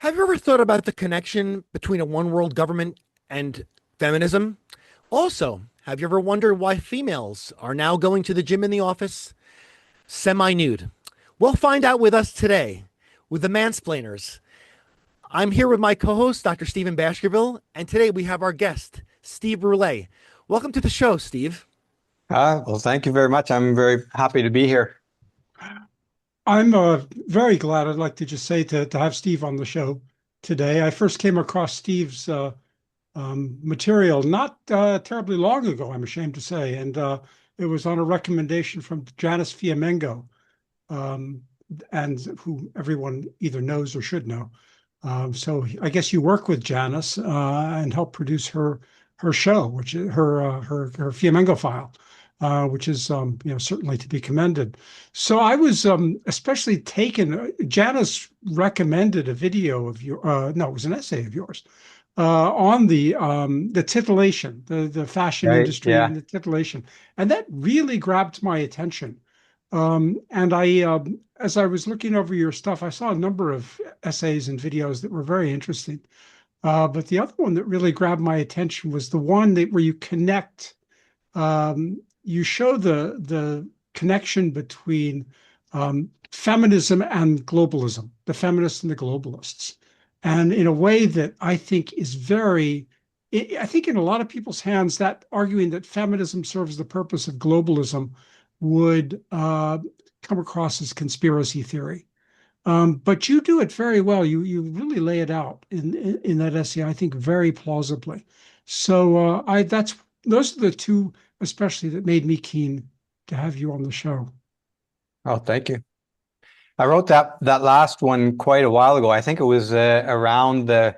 Have you ever thought about the connection between a one world government and feminism? Also, have you ever wondered why females are now going to the gym in the office semi nude? We'll find out with us today with the Mansplainers. I'm here with my co host, Dr. Stephen Baskerville, and today we have our guest, Steve Brule. Welcome to the show, Steve. Well, thank you very much. I'm very happy to be here. I'm very glad. I'd like to just say to have Steve on the show today. I first came across Steve's material not terribly long ago, I'm ashamed to say, and it was on a recommendation from Janice Fiamengo, um, and who everyone either knows or should know. So I guess you work with Janice and help produce her show, which is her Fiamengo file, which is certainly to be commended. So I was especially taken. Janice recommended a video of your no, it was an essay of yours on the titillation, the fashion Right? industry Yeah. and the titillation, and that really grabbed my attention. And as I was looking over your stuff, I saw a number of essays and videos that were very interesting. But the other one that really grabbed my attention was the one where you connect, you show the connection between feminism and globalism, the feminists and the globalists, and in a way that I think is I think in a lot of people's hands, that arguing that feminism serves the purpose of globalism would come across as conspiracy theory. But you do it very well. You really lay it out in that essay, I think, very plausibly. So those are the two, especially, that made me keen to have you on the show. Oh, thank you. I wrote that last one quite a while ago. I think it was around the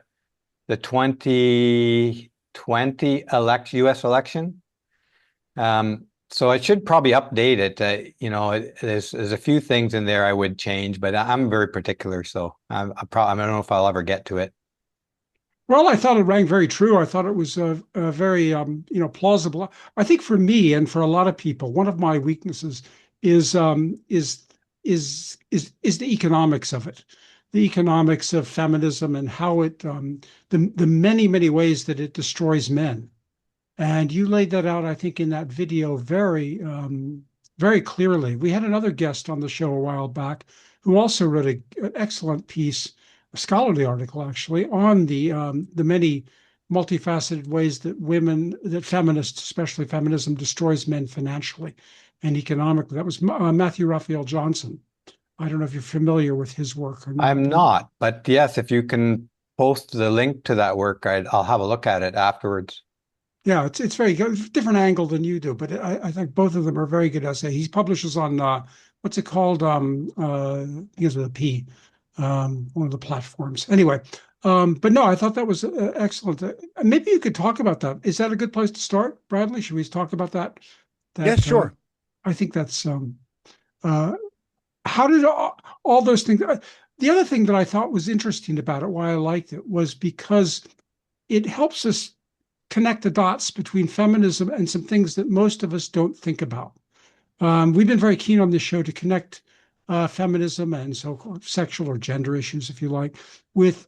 2020 U.S. election. So I should probably update it. There's a few things in there I would change, but I'm very particular, so I don't know if I'll ever get to it. Well, I thought it rang very true. I thought it was a very plausible. I think for me and for a lot of people, one of my weaknesses is the economics of it, the economics of feminism and how the many ways that it destroys men. And you laid that out, I think, in that video very clearly. We had another guest on the show a while back who also wrote an excellent piece, a scholarly article actually, on the many multifaceted ways that feminists, especially feminism, destroys men financially and economically. That was Matthew Raphael Johnson. I don't know if you're familiar with his work or not. I'm not, but yes, if you can post the link to that work, I'll have a look at it afterwards. Yeah, it's very good, different angle than you do, but I think both of them are very good essays. He publishes on what's it called? Begins with a P, one of the platforms. Anyway, but no, I thought that was excellent. Maybe you could talk about that. Is that a good place to start, Bradley? Should we talk about that? Yes, sure. I think that's how did all those things. The other thing that I thought was interesting about it, why I liked it, was because it helps us connect the dots between feminism and some things that most of us don't think about. We've been very keen on this show to connect feminism and so-called sexual or gender issues, if you like, with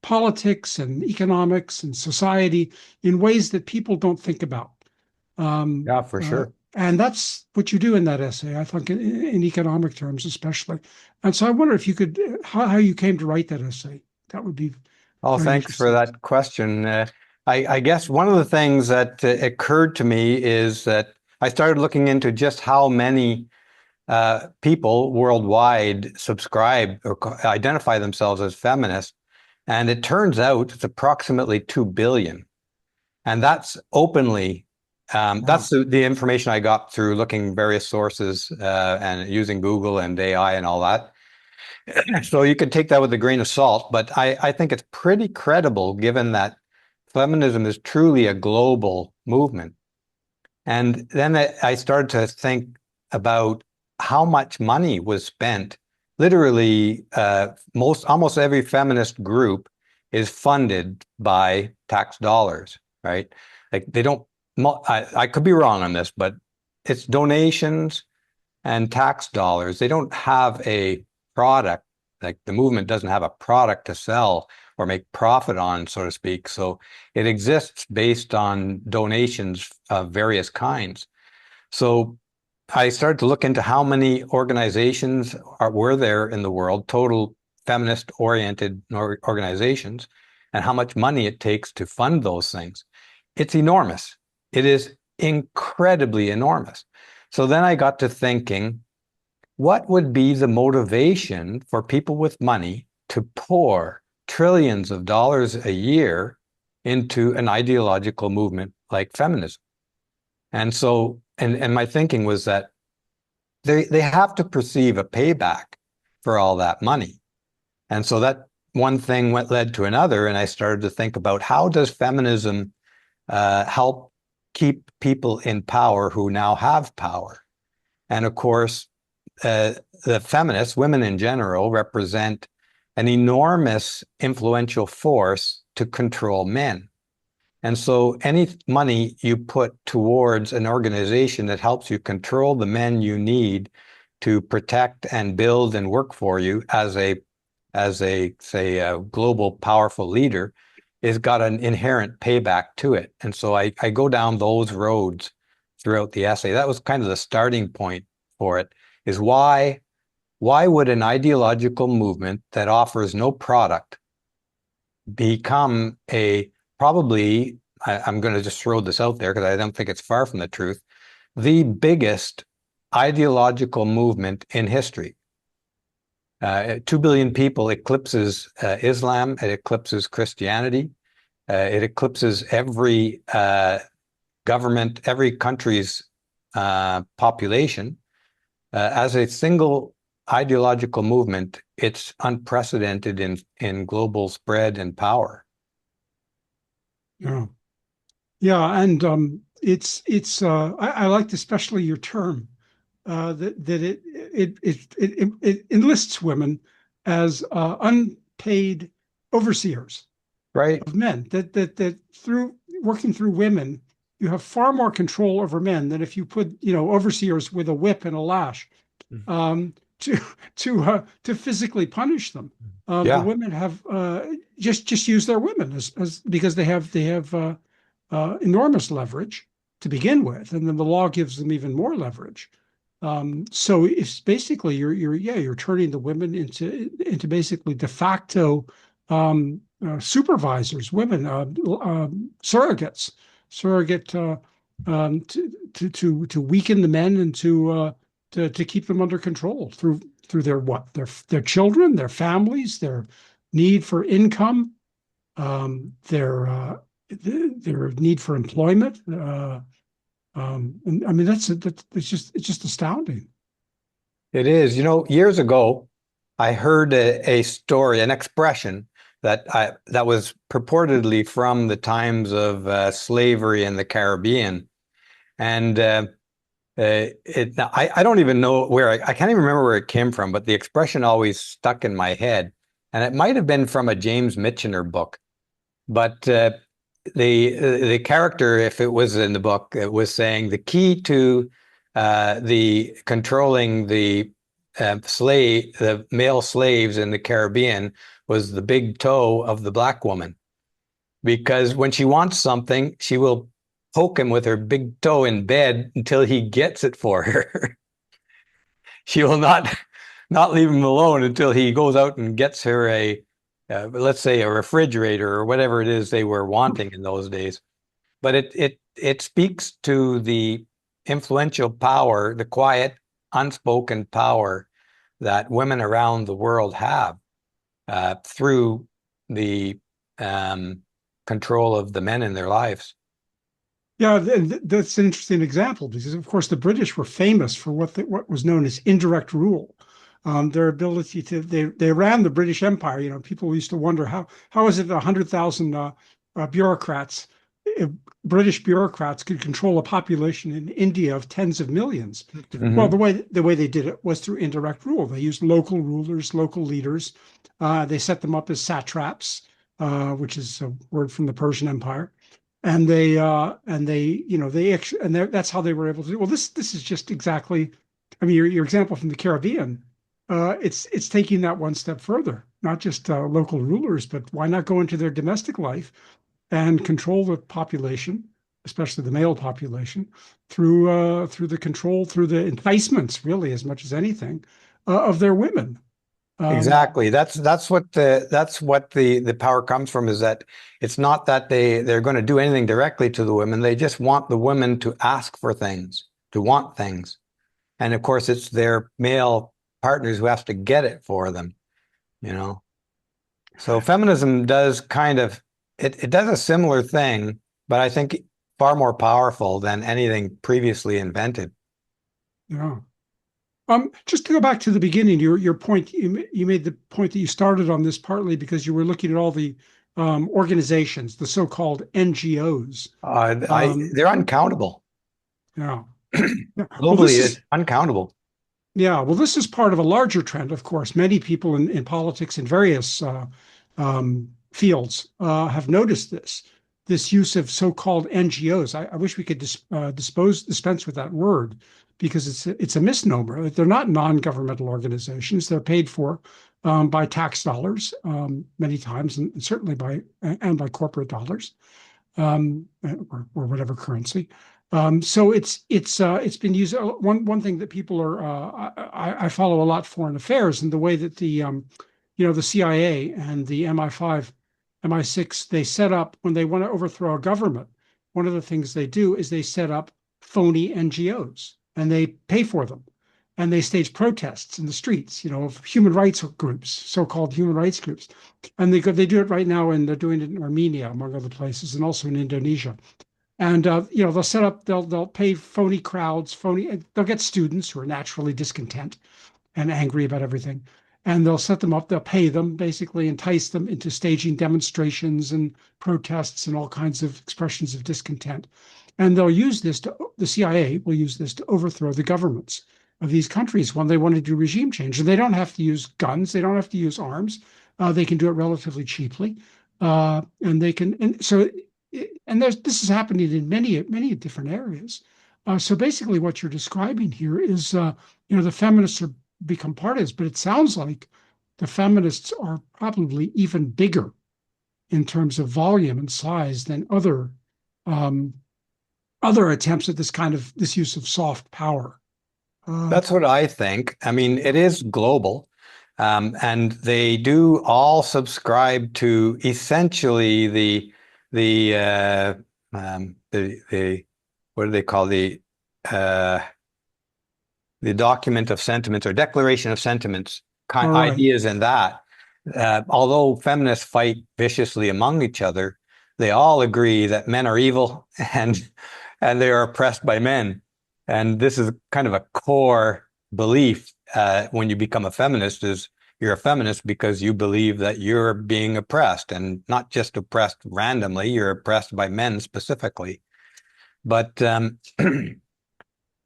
politics and economics and society in ways that people don't think about. Yeah, for sure. And that's what you do in that essay, I think, in economic terms, especially. And so I wonder if you could, how you came to write that essay. That would be. Oh, thanks for that question. I guess one of the things that occurred to me is that I started looking into just how many people worldwide subscribe or identify themselves as feminists. And it turns out it's approximately 2 billion. And that's openly, that's the information I got through looking various sources and using Google and AI and all that. So you could take that with a grain of salt, but I think it's pretty credible given that feminism is truly a global movement. And then I started to think about how much money was spent. Literally, almost every feminist group is funded by tax dollars, right? Like they don't, I could be wrong on this, but it's donations and tax dollars. They don't have a product Like the movement doesn't have a product to sell or make profit on, so to speak. So it exists based on donations of various kinds. So I started to look into how many organizations were there in the world, total feminist-oriented organizations, and how much money it takes to fund those things. It's enormous. It is incredibly enormous. So then I got to thinking, what would be the motivation for people with money to pour trillions of dollars a year into an ideological movement like feminism? And so, and my thinking was that they have to perceive a payback for all that money. And so that one thing led to another, and I started to think about how does feminism help keep people in power who now have power? And of course, the feminists, women in general, represent an enormous influential force to control men. And so any money you put towards an organization that helps you control the men you need to protect and build and work for you as a say a global powerful leader is got an inherent payback to it. And so I go down those roads throughout the essay. That was kind of the starting point for it, is why would an ideological movement that offers no product become a probably, I'm going to just throw this out there because I don't think it's far from the truth, the biggest ideological movement in history. 2 billion people eclipses Islam, it eclipses Christianity, it eclipses every government, every country's population. As a single ideological movement, it's unprecedented in global spread and power. Yeah, yeah, and I liked especially your term that it enlists women as unpaid overseers Right. of men. That through working through women, you have far more control over men than if you put overseers with a whip and a lash to physically punish them. The Yeah. women have just use their women as because they have enormous leverage to begin with, and then the law gives them even more leverage. So it's basically you're turning the women into basically de facto supervisors, women, surrogates, surrogate to weaken the men and to keep them under control through their children, their families, their need for income, their need for employment. And I mean it's just astounding. It is. Years ago, I heard a story, an expression that was purportedly from the times of slavery in the Caribbean, and I don't even know where I can't even remember where it came from, but the expression always stuck in my head, and it might have been from a James Michener book, but the character, if it was in the book, it was saying the key to the controlling the male slaves in the Caribbean was the big toe of the black woman, because when she wants something, she will poke him with her big toe in bed until he gets it for her. She will not leave him alone until he goes out and gets her let's say a refrigerator or whatever it is they were wanting in those days. But it speaks to the influential power, the quiet, unspoken power that women around the world have through the control of the men in their lives. Yeah, that's an interesting example because, of course, the British were famous for what was known as indirect rule. Their ability they ran the British Empire. People used to wonder how is it 100,000 bureaucrats, British bureaucrats, could control a population in India of tens of millions. Mm-hmm. Well, the way they did it was through indirect rule. They used local rulers, local leaders. They set them up as satraps, which is a word from the Persian Empire. And that's how they were able to do. Well, this is just exactly. I mean, your example from the Caribbean it's taking that one step further, not just local rulers, but why not go into their domestic life and control the population, especially the male population, through the control, through the enticements, really, as much as anything, of their women. Exactly. That's what the power comes from, is that it's not that they're going to do anything directly to the women. They just want the women to ask for things, to want things. And of course, it's their male partners who have to get it for them, you know. So feminism does kind of it does a similar thing, but I think far more powerful than anything previously invented. Yeah. Just to go back to the beginning, your point, you made the point that you started on this partly because you were looking at all the organizations, the so-called NGOs. They're uncountable. Yeah. Yeah. Well, Globally, it's uncountable. yeah. Well, this is part of a larger trend, of course. Many people in politics in various fields have noticed this use of so-called NGOs. I wish we could dispense with that word because it's a misnomer. They're not non-governmental organizations. They're paid for by tax dollars many times, and certainly by corporate dollars or whatever currency. So it's been used. One thing that people are I follow a lot foreign affairs, and the way that the CIA and the MI5, MI6, they set up when they want to overthrow a government. One of the things they do is they set up phony NGOs and they pay for them. And they stage protests in the streets, of human rights groups, so-called human rights groups. And they do it right now, and they're doing it in Armenia, among other places, and also in Indonesia. And they'll pay phony crowds, they'll get students who are naturally discontent and angry about everything. And they'll set them up, they'll pay them, basically entice them into staging demonstrations and protests and all kinds of expressions of discontent. And the CIA will use this to overthrow the governments of these countries when they want to do regime change. And they don't have to use guns, they don't have to use arms. They can do it relatively cheaply. And they can, and so, and this is happening in many different areas. So basically, what you're describing here is, the feminists are become part of this, but it sounds like the feminists are probably even bigger in terms of volume and size than other attempts at this use of soft power. That's what I think. I mean, it is global, and they do all subscribe to essentially the what do they call the document of sentiments or declaration of sentiments Right. ideas in that. Although feminists fight viciously among each other, they all agree that men are evil and they are oppressed by men. And this is kind of a core belief when you become a feminist, is you're a feminist because you believe that you're being oppressed, and not just oppressed randomly, you're oppressed by men specifically. But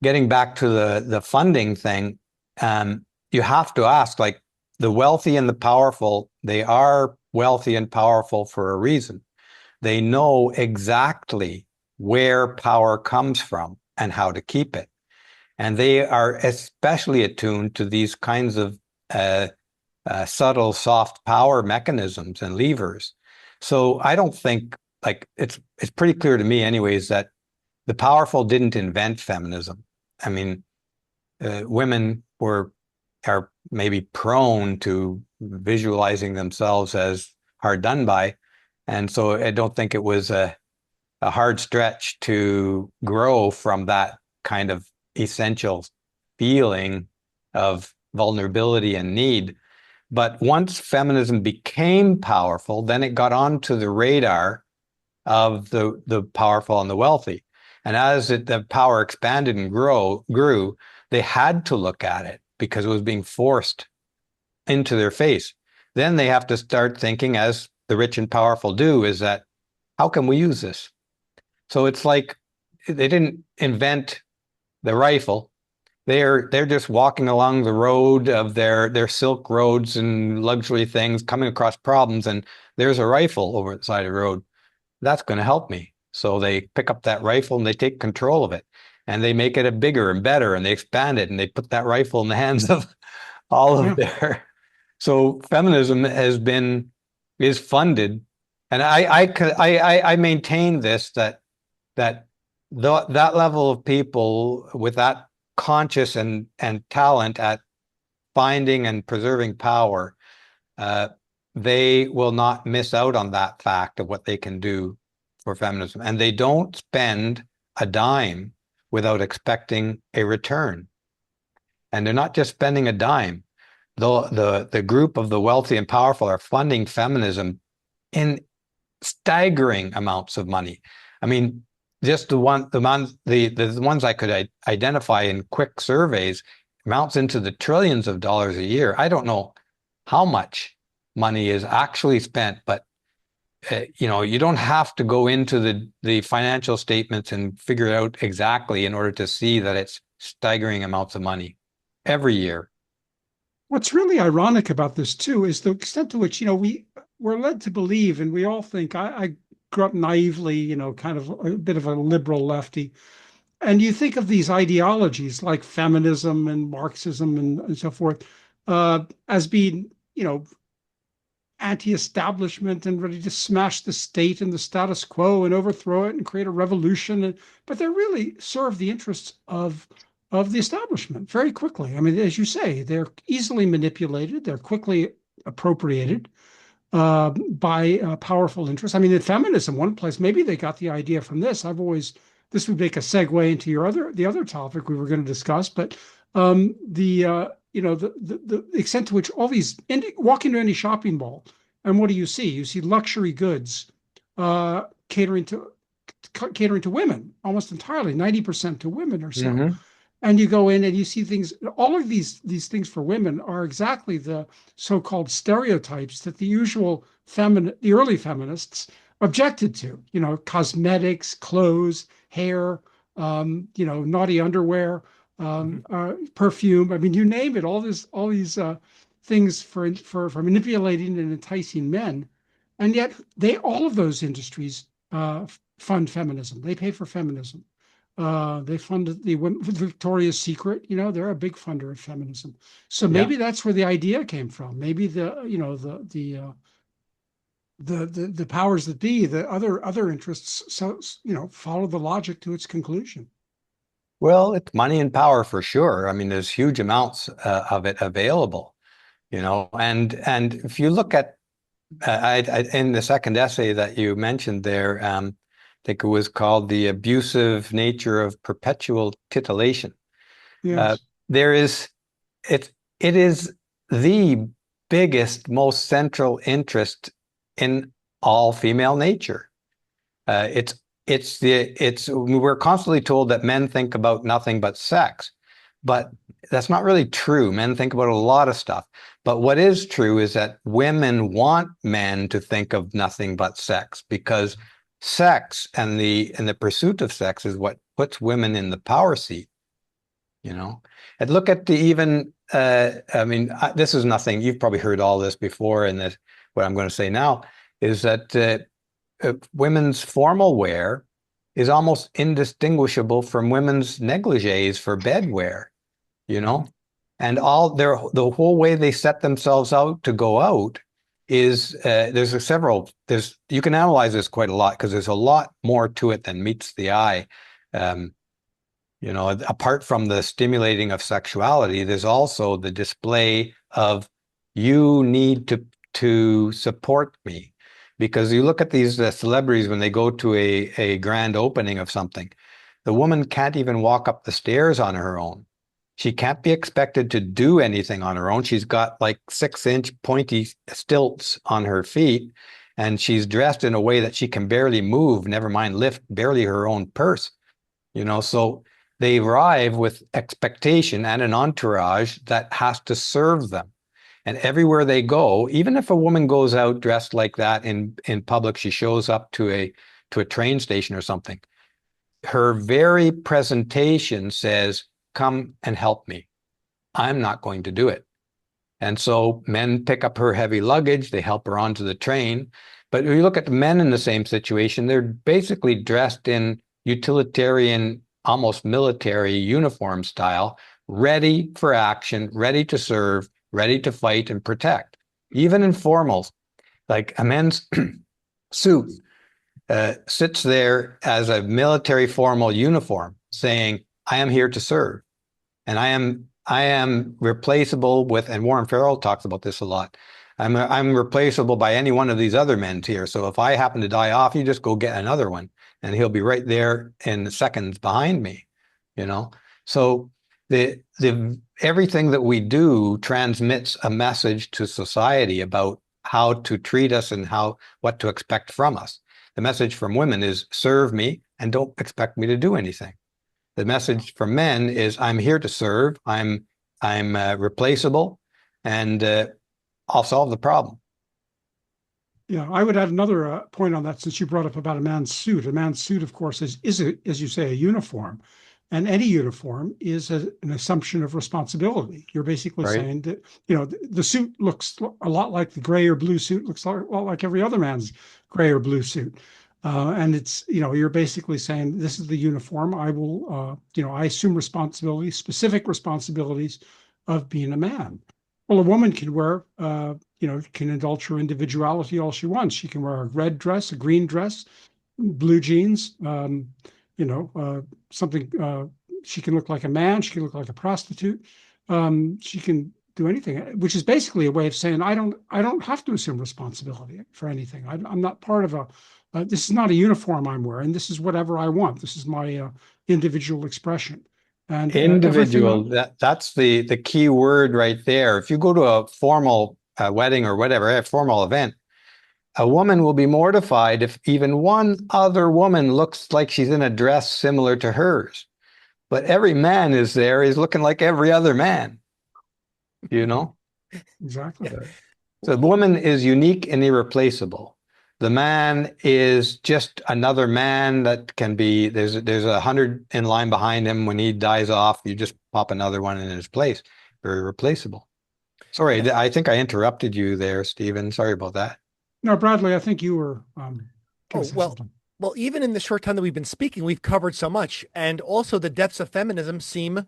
getting back to the funding thing, you have to ask, like, the wealthy and the powerful, they are wealthy and powerful for a reason. They know exactly where power comes from and how to keep it. And they are especially attuned to these kinds of subtle, soft power mechanisms and levers. So I don't think, like, it's pretty clear to me anyways that the powerful didn't invent feminism. I mean, women are maybe prone to visualizing themselves as hard done by. And so I don't think it was a hard stretch to grow from that kind of essential feeling of vulnerability and need. But once feminism became powerful, then it got onto the radar of the powerful and the wealthy. And as the power expanded and grew, they had to look at it because it was being forced into their face. Then they have to start thinking, as the rich and powerful do, is that, how can we use this? So it's like they didn't invent the rifle. They're just walking along the road of their silk roads and luxury things, coming across problems, and there's a rifle over the side of the road. That's going to help me. So they pick up that rifle and they take control of it, and they make it a bigger and better, and they expand it, and they put that rifle in the hands all of Yeah. their. So feminism is funded, and I maintain this that that level of people with that conscious and talent at finding and preserving power, they will not miss out on that fact of what they can do for feminism, and they don't spend a dime without expecting a return. And they're not just spending a dime. The group of the wealthy and powerful are funding feminism in staggering amounts of money. I mean, just the ones I could identify in quick surveys amounts into the trillions of dollars a year. I don't know how much money is actually spent, but you don't have to go into the financial statements and figure it out exactly in order to see that it's staggering amounts of money every year. What's really ironic about this too is the extent to which, we're led to believe, and we all think, I grew up naively, kind of a bit of a liberal lefty. And you think of these ideologies like feminism and Marxism and so forth, as being, anti-establishment and ready to smash the state and the status quo and overthrow it and create a revolution. But they really serve the interests of the establishment very quickly. I mean, as you say, they're easily manipulated. They're quickly appropriated by powerful interests. I mean, in feminism, one place, maybe they got the idea from this. This would make a segue into the other topic we were going to discuss, but the extent to which all these walk into any shopping mall, and what do you see? You see luxury goods catering to women almost entirely, 90% to women or so. Mm-hmm. And you go in and you see things. All of these things for women are exactly the so-called stereotypes that the early feminists objected to. Cosmetics, clothes, hair, naughty underwear, perfume. I mean, you name it. All these things for manipulating and enticing men, and yet all of those industries fund feminism. They pay for feminism. They funded Victoria's Secret. They're a big funder of feminism. So maybe that's where the idea came from. Maybe the powers that be, the other interests, follow the logic to its conclusion. Well, it's money and power for sure. I mean, there's huge amounts of it available, and if you look at in the second essay that you mentioned there, I think it was called The Abusive Nature of Perpetual Titillation. Yes. It is the biggest, most central interest in all female nature. We're constantly told that men think about nothing but sex, but that's not really true. Men think about a lot of stuff. But what is true is that women want men to think of nothing but sex, because sex and the pursuit of sex is what puts women in the power seat. And look at this is nothing. You've probably heard all this before, and what I'm going to say now is that women's formal wear is almost indistinguishable from women's negligees for bed wear, and the whole way they set themselves out to go out is you can analyze this quite a lot, because there's a lot more to it than meets the eye. Apart from the stimulating of sexuality, there's also the display of, you need to support me. Because you look at these celebrities when they go to a grand opening of something, the woman can't even walk up the stairs on her own. She can't be expected to do anything on her own. She's got like 6-inch pointy stilts on her feet, and she's dressed in a way that she can barely move, never mind lift barely her own purse. So they arrive with expectation and an entourage that has to serve them. And everywhere they go, even if a woman goes out dressed like that in public, she shows up to a train station or something, her very presentation says, "Come and help me. I'm not going to do it." And so men pick up her heavy luggage, they help her onto the train. But if you look at the men in the same situation, they're basically dressed in utilitarian, almost military uniform style, ready for action, ready to serve, ready to fight and protect, even in formals. Like a men's suit sits there as a military formal uniform saying, I am here to serve. And I am replaceable with, and Warren Farrell talks about this a lot. I'm replaceable by any one of these other men here. So if I happen to die off, you just go get another one, and he'll be right there in seconds behind me. You know, so the everything that we do transmits a message to society about how to treat us and what to expect from us. The message from women is serve me and don't expect me to do anything. The message from men is I'm here to serve. I'm replaceable, and I'll solve the problem. Yeah, I would add another point on that, since you brought up about a man's suit. A man's suit, of course, is as you say, a uniform, and any uniform is an assumption of responsibility. You're basically Right. saying that, you know, the suit looks a lot like the gray or blue suit looks a lot like every other man's gray or blue suit. And it's, you know, you're basically saying this is the uniform. I will, you know, I assume responsibilities, specific responsibilities of being a man. Well, a woman can wear, you know, can indulge her individuality all she wants. She can wear a red dress, a green dress, blue jeans, you know, something. She can look like a man. She can look like a prostitute. She can do anything, which is basically a way of saying I don't have to assume responsibility for anything. I'm not part of a. This is not a uniform I'm wearing. This is whatever I want. This is my individual expression. And Individual, that's the key word right there. If you go to a formal wedding or whatever, a formal event, a woman will be mortified if even one other woman looks like she's in a dress similar to hers. But every man is looking like every other man, you know? Exactly. So the woman is unique and irreplaceable. The man is just another man that can be, there's 100 in line behind him. When he dies off, you just pop another one in his place. Very replaceable. Sorry, I think I interrupted you there, Stephen. Sorry about that. No, Bradley, I think you were. Oh, well, even in the short time that we've been speaking, we've covered so much. And also the depths of feminism seem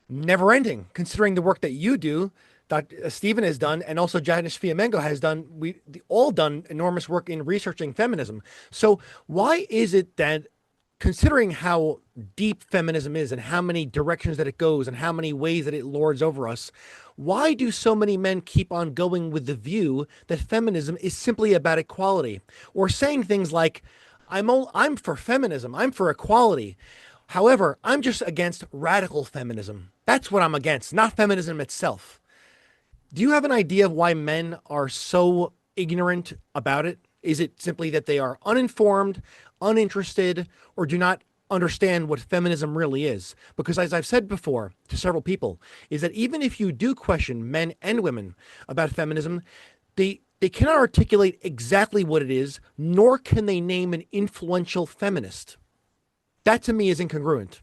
never ending, considering the work that you do, that Stephen has done, and also Janice Fiamengo has done. We all done enormous work in researching feminism. So why is it that, considering how deep feminism is and how many directions that it goes and how many ways that it lords over us, why do so many men keep on going with the view that feminism is simply about equality, or saying things like, I'm for feminism, I'm for equality. However, I'm just against radical feminism. That's what I'm against, not feminism itself. Do you have an idea of why men are so ignorant about it? Is it simply that they are uninformed, uninterested, or do not understand what feminism really is? Because as I've said before to several people, is that even if you do question men and women about feminism, they cannot articulate exactly what it is, nor can they name an influential feminist. That to me is incongruent.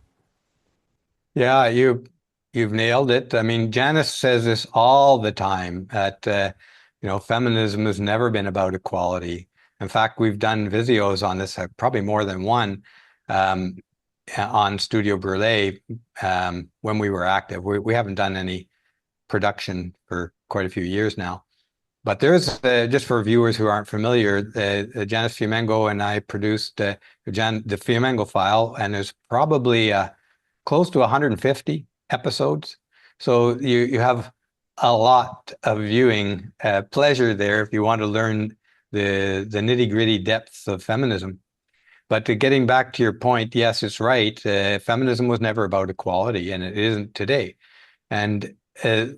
Yeah, you've nailed it. I mean, Janice says this all the time that you know, feminism has never been about equality. In fact, we've done videos on this, probably more than one, on Studio Brule when we were active. We haven't done any production for quite a few years now. But there's, just for viewers who aren't familiar, Janice Fiamengo and I produced the Fiamengo File, and there's probably close to 150 episodes. So you have a lot of viewing pleasure there if you want to learn the nitty-gritty depths of feminism. But getting back to your point, yes, it's right. Feminism was never about equality, and it isn't today. And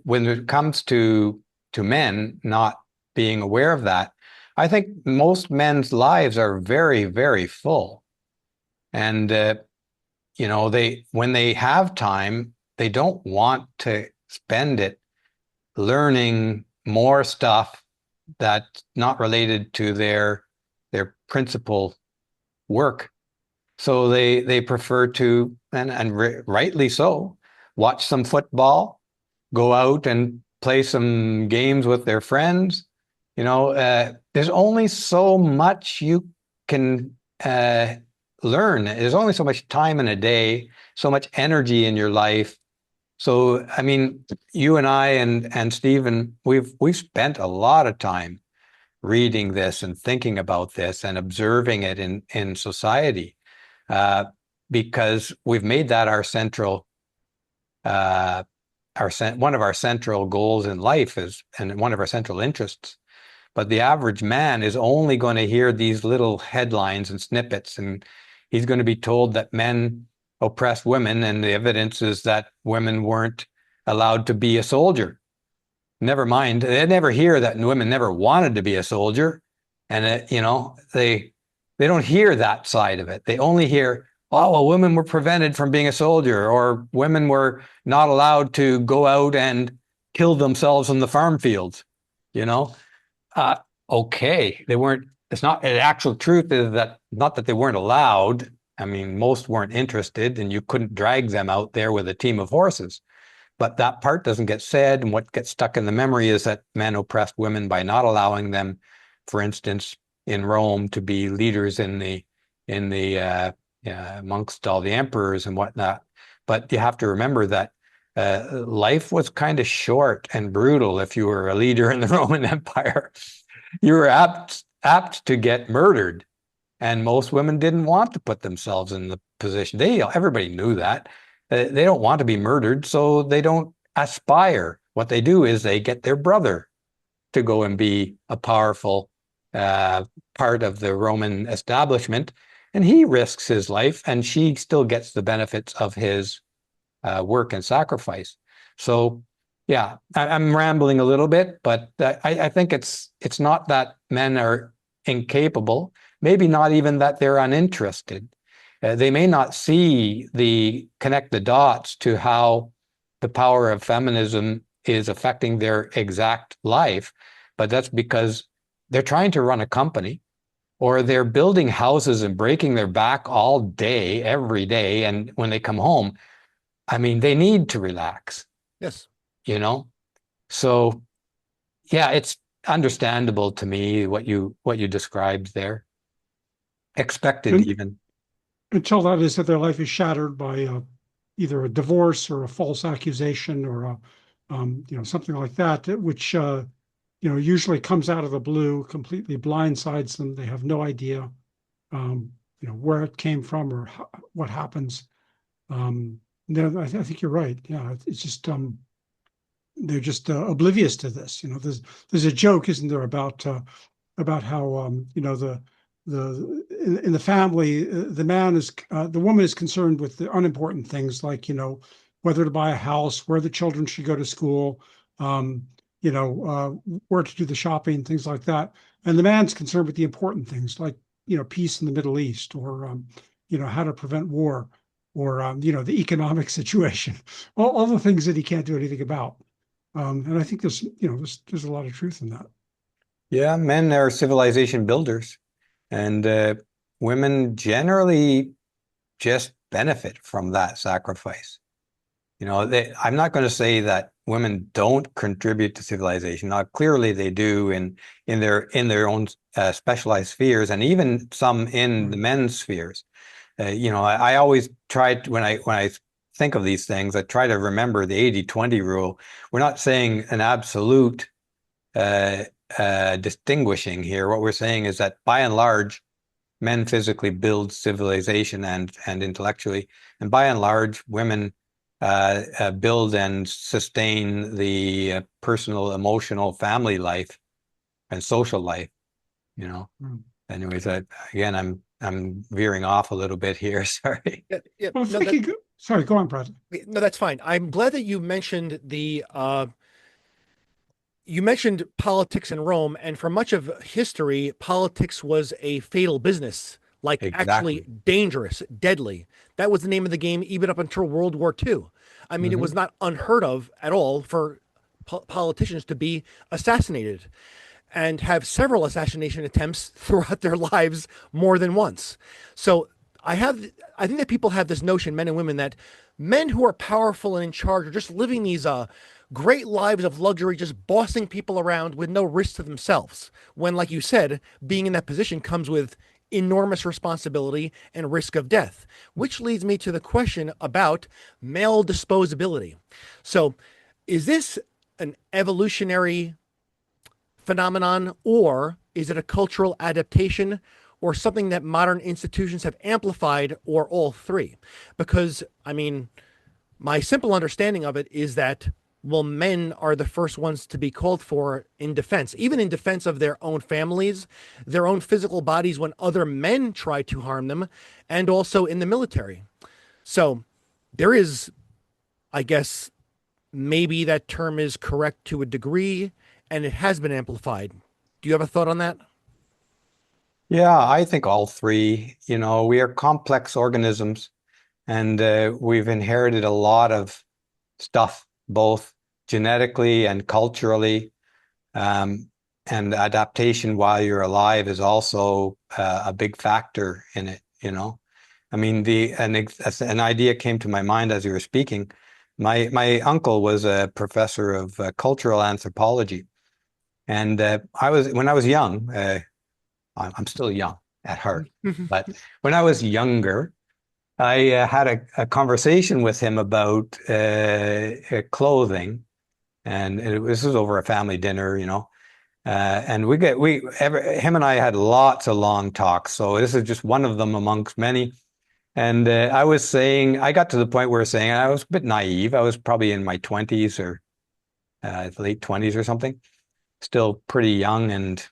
when it comes to men not being aware of that, I think most men's lives are very, very full. And you know, when they have time, they don't want to spend it learning more stuff that's not related to their principal work. So they prefer to, and rightly so, watch some football, go out and play some games with their friends. You know, there's only so much you can learn. There's only so much time in a day, so much energy in your life So, I mean, you and I and Stephen, we've spent a lot of time reading this and thinking about this and observing it in society, uh, because we've made that our central uh, one of our central goals in life is, and one of our central interests. But the average man is only going to hear these little headlines and snippets, and he's going to be told that men oppressed women, and the evidence is that women weren't allowed to be a soldier. Never mind, they never hear that women never wanted to be a soldier, and they don't hear that side of it. They only hear, oh, well, women were prevented from being a soldier, or women were not allowed to go out and kill themselves in the farm fields. You know, uh, okay, they weren't. It's not. The actual truth is that not that they weren't allowed. I mean, most weren't interested, and you couldn't drag them out there with a team of horses. But that part doesn't get said, and what gets stuck in the memory is that men oppressed women by not allowing them, for instance, in Rome, to be leaders in the amongst all the emperors and whatnot. But you have to remember that life was kind of short and brutal if you were a leader in the Roman Empire. You were apt to get murdered, and most women didn't want to put themselves in the position. Everybody knew that. They don't want to be murdered, so they don't aspire. What they do is they get their brother to go and be a powerful part of the Roman establishment, and he risks his life, and she still gets the benefits of his work and sacrifice. So, yeah, I'm rambling a little bit, but I think it's not that men are incapable, maybe not even that they're uninterested. They may not connect the dots to how the power of feminism is affecting their exact life, but that's because they're trying to run a company, or they're building houses and breaking their back all day, every day. And when they come home, I mean, they need to relax, Yes. you know? So, yeah, it's understandable to me what you described there. Expected And even. until that is that their life is shattered by either a divorce or a false accusation or something like that, which usually comes out of the blue, completely blindsides them. They have no idea where it came from or what happens. No, I think you're right. Yeah, it's just they're just oblivious to this. There's a joke, isn't there, about how in the family, the woman is concerned with the unimportant things like whether to buy a house, where the children should go to school, um, where to do the shopping, things like that, and the man's concerned with the important things like peace in the Middle East, or how to prevent war, or the economic situation, all the things that he can't do anything about. And I think there's a lot of truth in that. Yeah, men are civilization builders, and women generally just benefit from that sacrifice. I'm not going to say that women don't contribute to civilization. Now, clearly they do in their own specialized spheres, and even some in the men's spheres. I always try to, when I think of these things, I try to remember the 80-20 rule. We're not saying an absolute distinguishing here. What we're saying is that by and large, men physically build civilization and intellectually, and by and large, women build and sustain the personal, emotional, family life and social life. Mm. Anyways, again, I'm veering off a little bit here. Sorry. Yeah, yeah. Well, No, sorry, go on, Brad. no, that's fine. I'm glad that you mentioned politics in Rome, and for much of history, politics was a fatal business, like actually Exactly. dangerous, deadly. That was the name of the game even up until World War II. I mean, it was Hmm. not unheard of at all for politicians to be assassinated and have several assassination attempts throughout their lives more than once. So I think that people have this notion, men and women, that men who are powerful and in charge are just living these great lives of luxury, just bossing people around with no risk to themselves. When, like you said, being in that position comes with enormous responsibility and risk of death, which leads me to the question about male disposability. So, is this an evolutionary phenomenon, or is it a cultural adaptation, or something that modern institutions have amplified, or all three? Because, I mean, my simple understanding of it is that, well, men are the first ones to be called for in defense, even in defense of their own families, their own physical bodies when other men try to harm them, and also in the military. So there is, I guess, maybe that term is correct to a degree, and it has been amplified. Do you have a thought on that? Yeah, I think all three. We are complex organisms, and we've inherited a lot of stuff, both genetically and culturally. And adaptation while you're alive is also a big factor in it. I mean, an idea came to my mind as you were speaking. My uncle was a professor of cultural anthropology, and when I was young, I'm still young at heart, but when I was younger, I had a conversation with him about clothing, and this was over a family dinner. And him and I had lots of long talks. So this is just one of them amongst many. And I got to the point where saying I was a bit naive. I was probably in my 20s or late 20s or something, still pretty young and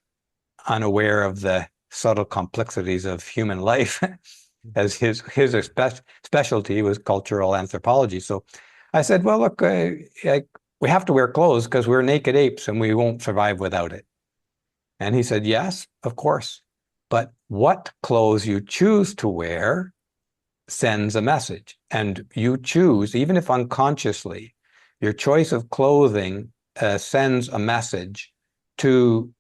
unaware of the subtle complexities of human life, as his specialty was cultural anthropology. So I said, well, look, we have to wear clothes because we're naked apes and we won't survive without it. And he said, yes, of course. But what clothes you choose to wear sends a message. And you choose, even if unconsciously, your choice of clothing sends a message to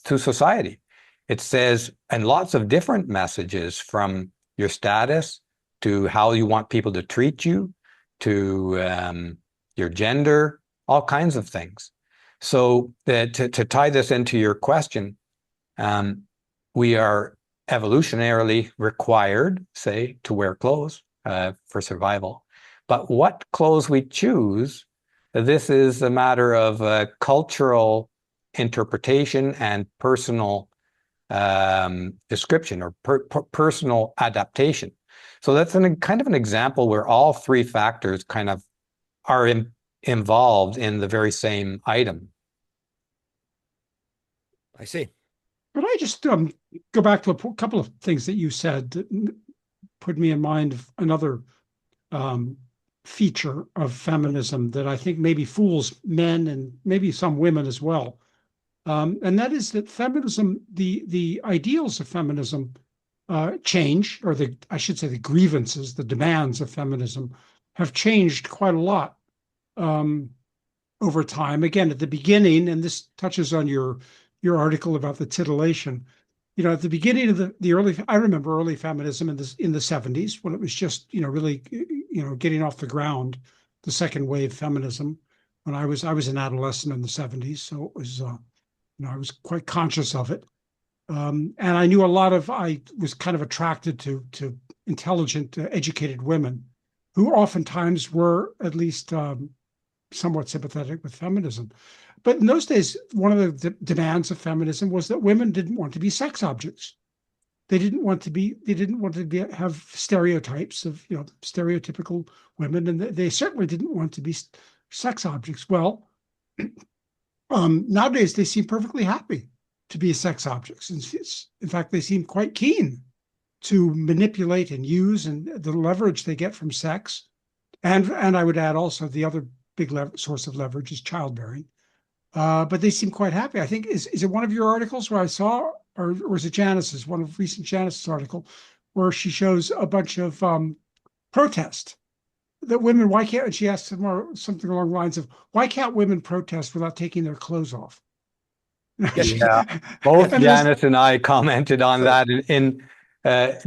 society. It says, and lots of different messages, from your status to how you want people to treat you, to your gender, all kinds of things. So to tie this into your question, we are evolutionarily required, say, to wear clothes for survival. But what clothes we choose, this is a matter of cultural interpretation and personal description, or personal adaptation. So that's kind of an example where all three factors kind of are involved in the very same item. I see. But I just go back to a couple of things that you said that put me in mind of another feature of feminism that I think maybe fools men and maybe some women as well. And that is that feminism, the ideals of feminism change, or I should say the grievances, the demands of feminism have changed quite a lot over time. Again, at the beginning, and this touches on your article about the titillation. At the beginning of the early, I remember early feminism in the 70s, when it was just, really, getting off the ground, the second wave feminism. When I was an adolescent in the 70s, so it was, I was quite conscious of it. And I knew I was kind of attracted to intelligent, educated women who oftentimes were at least somewhat sympathetic with feminism. But in those days, one of the demands of feminism was that women didn't want to be sex objects. They didn't want to have stereotypes of, stereotypical women, and they certainly didn't want to be sex objects. Well, nowadays they seem perfectly happy to be sex objects. In fact, they seem quite keen to manipulate and use, and the leverage they get from sex. And I would add also the other big source of leverage is childbearing. But they seem quite happy. I think, is it one of your articles where I saw, or is it Janice's, one of recent Janice's article, where she shows a bunch of protest that women, why can't, and she asked something along the lines of, why can't women protest without taking their clothes off? Yeah, both Janice and I commented on that in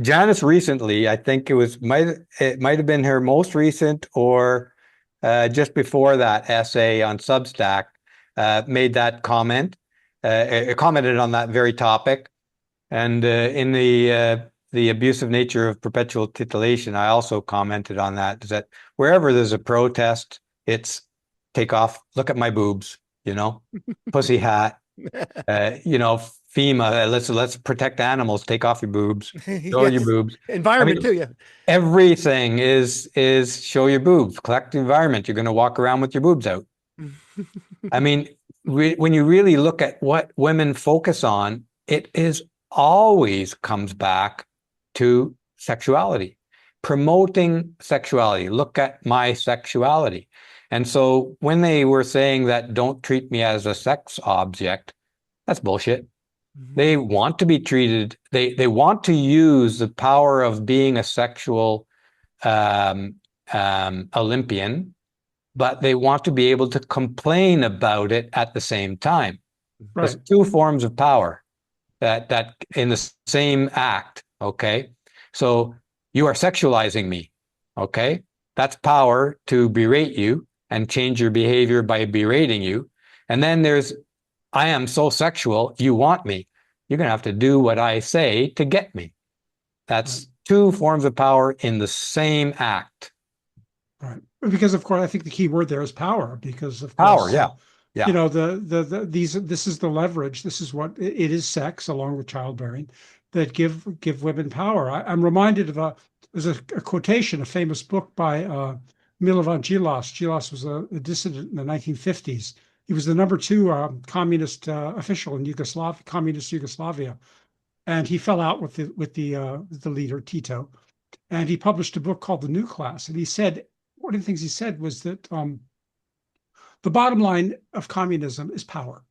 Janice recently. I think it might have been her most recent, or just before that essay on Substack, made that comment, commented on that very topic. And in the abusive nature of perpetual titillation, I also commented on that, is that wherever there's a protest, it's take off, look at my boobs, pussy hat, FEMA, let's protect animals, take off your boobs, show your Yes. boobs. I Environment mean, too, yeah. everything is show your boobs, collect the environment. You're going to walk around with your boobs out. I mean, when you really look at what women focus on, it is always comes back to sexuality, promoting sexuality. Look at my sexuality. And so when they were saying that don't treat me as a sex object, that's bullshit. They want to be treated, they want to use the power of being a sexual Olympian, but they want to be able to complain about it at the same time. There's Right. two forms of power that in the same act, okay? So you are sexualizing me, okay? That's power to berate you and change your behavior by berating you. And then there's, I am so sexual, you want me. You're going to have to do what I say to get me. That's two forms of power in the same act. Right. Because of course, I think the key word there is power, because of Power, course, yeah. Yeah. this is the leverage. This is what it is, sex along with childbearing, that give women power. I'm reminded of there's a quotation, a famous book by Milovan Djilas. Djilas was a dissident in the 1950s. He was the number two communist official in communist Yugoslavia, and he fell out with the leader Tito, and he published a book called The New Class. And he said, one of the things he said was that the bottom line of communism is power.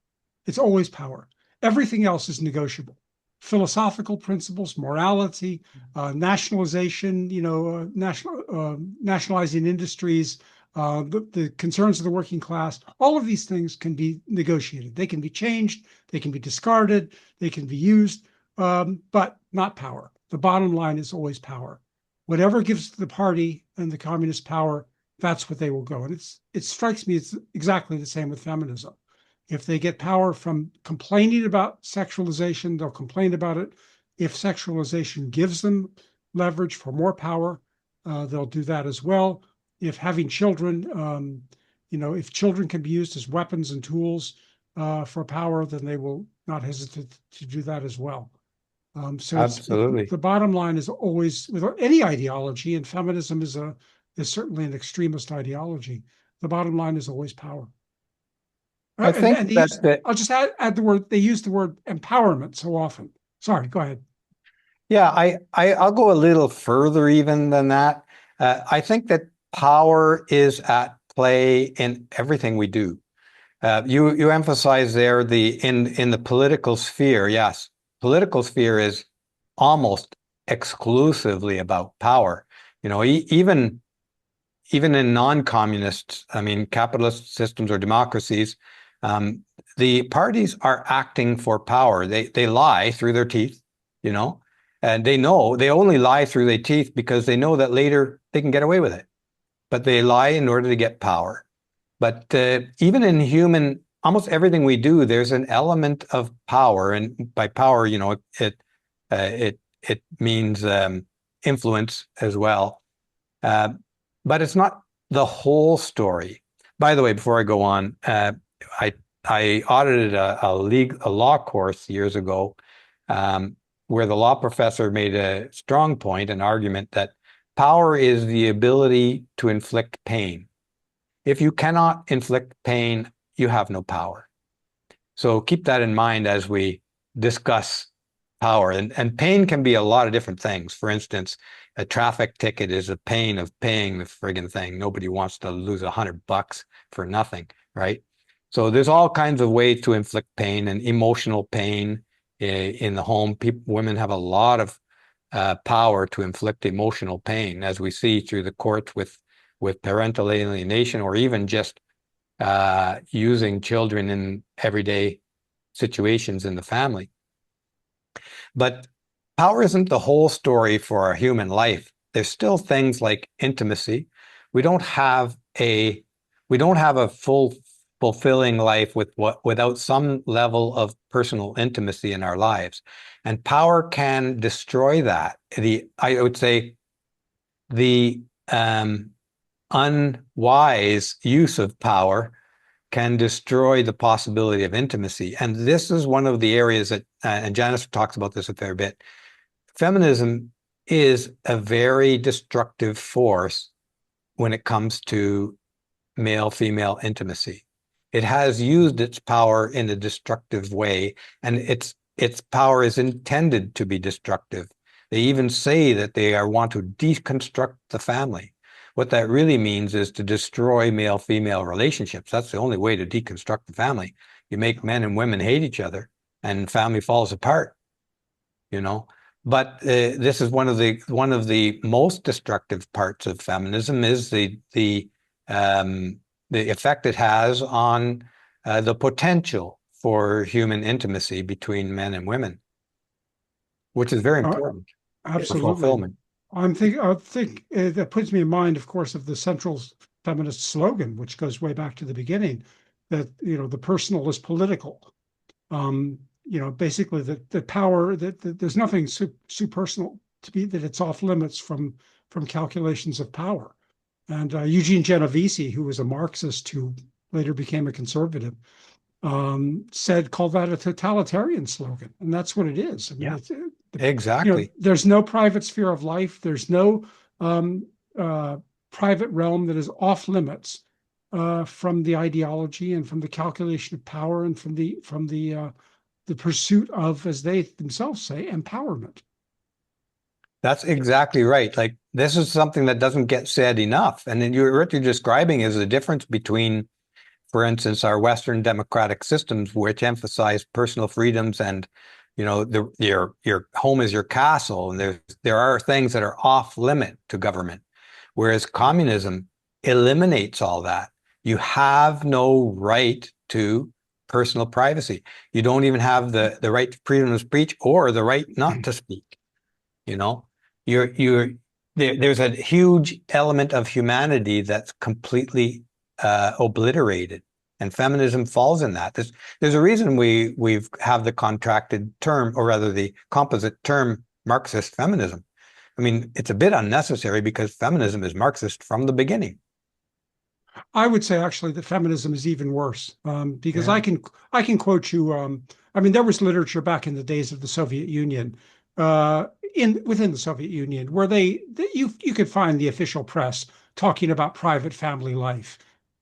It's always power. Everything else is negotiable. Philosophical principles, morality, nationalization, nationalizing industries, the concerns of the working class, all of these things can be negotiated. They can be changed, they can be discarded, they can be used, but not power. The bottom line is always power. Whatever gives the party and the communist power, that's what they will go. And it strikes me it's exactly the same with feminism. If they get power from complaining about sexualization, they'll complain about it. If sexualization gives them leverage for more power, they'll do that as well. If having children, if children can be used as weapons and tools for power, then they will not hesitate to do that as well. So Absolutely. the bottom line is always, with any ideology, and feminism is certainly an extremist ideology, the bottom line is always power. I think I'll just add the word, they use the word empowerment so often. Sorry, go ahead. Yeah, I'll go a little further even than that. I think that power is at play in everything we do. You emphasize there in the political sphere. Yes, political sphere is almost exclusively about power. Even in non-communist, I mean, capitalist systems or democracies, the parties are acting for power. They lie through their teeth, and they know they only lie through their teeth because they know that later they can get away with it. But they lie in order to get power. But even in almost everything we do, there's an element of power, and by power, it means influence as well. But it's not the whole story. By the way, before I go on, I audited a law course years ago, where the law professor made a strong point, an argument that power is the ability to inflict pain. If you cannot inflict pain, you have no power. So keep that in mind as we discuss power. And pain can be a lot of different things. For instance, a traffic ticket is a pain of paying the friggin' thing. Nobody wants to lose $100 for nothing, right? So there's all kinds of ways to inflict pain, and emotional pain in the home. Women have a lot of power to inflict emotional pain, as we see through the courts with parental alienation, or even just using children in everyday situations in the family. But power isn't the whole story for our human life. There's still things like intimacy. We don't have a full fulfilling life without some level of personal intimacy in our lives. And power can destroy that. I would say the unwise use of power can destroy the possibility of intimacy. And this is one of the areas that, and Janice talks about this a fair bit, feminism is a very destructive force when it comes to male-female intimacy. It has used its power in a destructive way, and its power is intended to be destructive. They even say that they want to deconstruct the family. What that really means is to destroy male-female relationships. That's the only way to deconstruct the family. You make men and women hate each other, and family falls apart, you know. But this is one of the most destructive parts of feminism is the effect it has on the potential for human intimacy between men and women, which is very important for Absolutely. fulfillment. I think that puts me in mind, of course, of the central feminist slogan, which goes way back to the beginning, that, you know, the personal is political. You know, basically the power that there's nothing personal to be, that it's off limits from calculations of power. And Eugene Genovese, who was a Marxist who later became a conservative, called that a totalitarian slogan, and that's what it is. I mean, yeah, exactly. You know, there's no private sphere of life. There's no private realm that is off limits from the ideology and from the calculation of power and from the pursuit of, as they themselves say, empowerment. That's exactly right. Like, this is something that doesn't get said enough. And then what you're describing is the difference between, for instance, our Western democratic systems, which emphasize personal freedoms and, you know, your home is your castle, and there are things that are off limit to government, whereas communism eliminates all that. You have no right to personal privacy. You don't even have the right to freedom of speech or the right not to speak. You know, there's a huge element of humanity that's completely obliterated, and feminism falls in that. There's a reason we've have the contracted term, or rather the composite term, Marxist feminism. I mean, it's a bit unnecessary because feminism is Marxist from the beginning. I would say actually that feminism is even worse, because Yeah. I can quote you. I mean, there was literature back in the days of the Soviet Union, within the Soviet Union, where you could find the official press talking about private family life,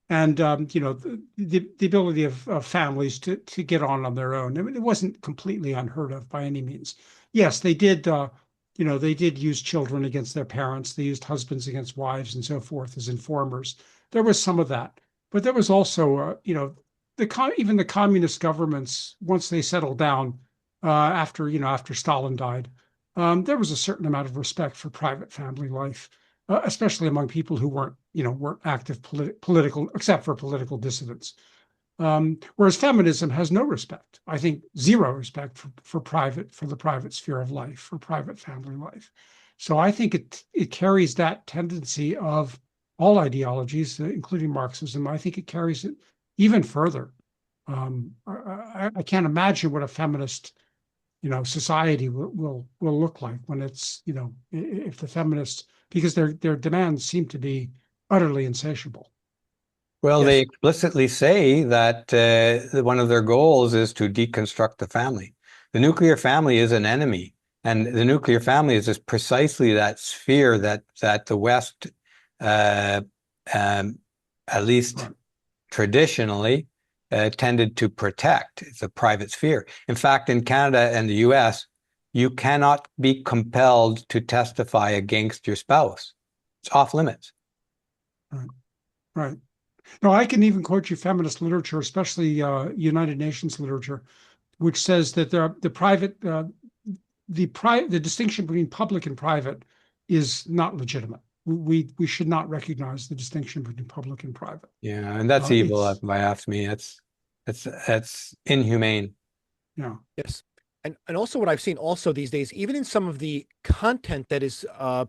and you know, the ability of families to get on their own. I mean, it wasn't completely unheard of by any means. Yes, they did. You know, they did use children against their parents. They used husbands against wives and so forth as informers. There was some of that, but there was also, you know, even the communist governments, once they settled down after Stalin died, there was a certain amount of respect for private family life, especially among people who weren't active political, except for political dissidents. Whereas feminism has no respect. I think zero respect for the private sphere of life, for private family life. So I think it carries that tendency of all ideologies, including Marxism. I think it carries it even further. I can't imagine what a feminist, you know, society will look like when it's, you know, if the feminists, because their demands seem to be utterly insatiable. Well, Yes. they explicitly say that one of their goals is to deconstruct the family. The nuclear family is an enemy, and the nuclear family is precisely that sphere that the West, at least traditionally, tended to protect. It's a private sphere. In fact, in Canada and the US, you cannot be compelled to testify against your spouse. It's off limits. Right. Right. No, I can even quote you feminist literature, especially United Nations literature, which says that the distinction between public and private is not legitimate. We should not recognize the distinction between public and private. Yeah, and that's evil, if I ask me. It's inhumane. Yeah. Yes. And also what I've seen also these days, even in some of the content that is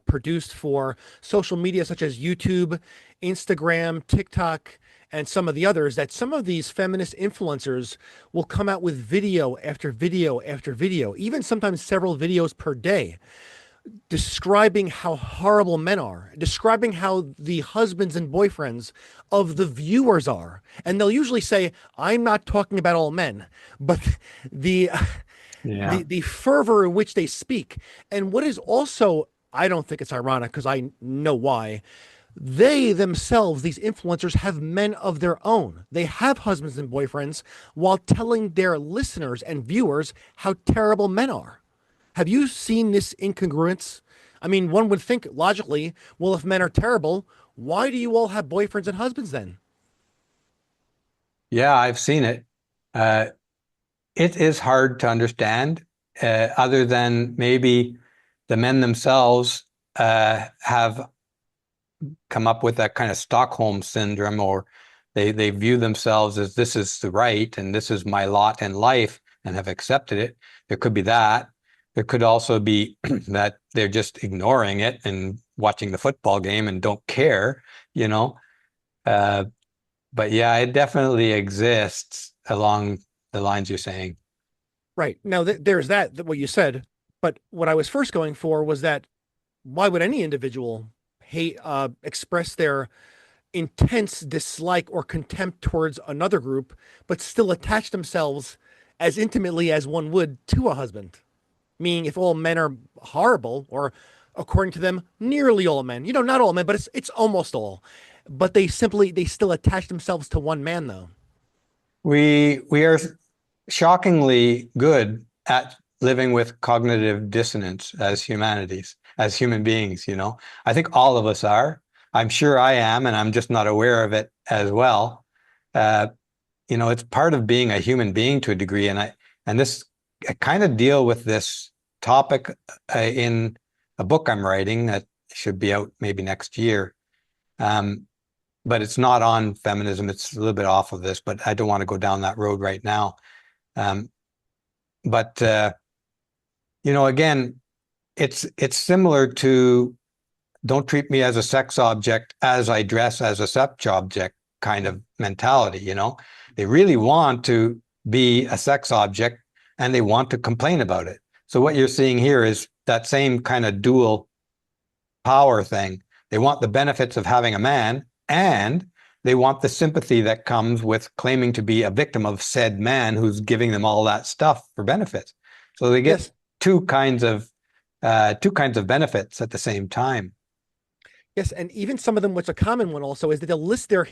produced for social media, such as YouTube, Instagram, TikTok, and some of the others, that some of these feminist influencers will come out with video after video after video, even sometimes several videos per day, describing how horrible men are, describing how the husbands and boyfriends of the viewers are. And they'll usually say, I'm not talking about all men, but the Yeah. the fervor in which they speak. And what is also, I don't think it's ironic because I know why. They themselves, these influencers, have men of their own. They have husbands and boyfriends while telling their listeners and viewers how terrible men are. Have you seen this incongruence? I mean, one would think logically, well, if men are terrible, why do you all have boyfriends and husbands then? Yeah, I've seen it. Uh, it is hard to understand, other than maybe the men themselves have come up with that kind of Stockholm syndrome, or they view themselves as this is the right and this is my lot in life and have accepted it. There could be that. There could also be that they're just ignoring it and watching the football game and don't care, you know. Uh, but yeah, it definitely exists along the lines you're saying. Right. Now, there's what you said. But what I was first going for was that why would any individual express their intense dislike or contempt towards another group, but still attach themselves as intimately as one would to a husband? Meaning, if all men are horrible, or according to them, nearly all men, not all men, but it's almost all. But they still attach themselves to one man, though. We are shockingly good at living with cognitive dissonance as human beings, you know. I think all of us are. I'm sure I am, and I'm just not aware of it as well. Uh, it's part of being a human being to a degree, I kind of deal with this topic in a book I'm writing that should be out maybe next year. But it's not on feminism. It's a little bit off of this, but I don't want to go down that road right now. But again, it's similar to don't treat me as a sex object as I dress as a sex object kind of mentality. They really want to be a sex object and they want to complain about it. So what you're seeing here is that same kind of dual power thing. They want the benefits of having a man, and they want the sympathy that comes with claiming to be a victim of said man who's giving them all that stuff for benefits. So they get Yes. two kinds of benefits at the same time. Yes, and even some of them, what's a common one also, is that they'll list their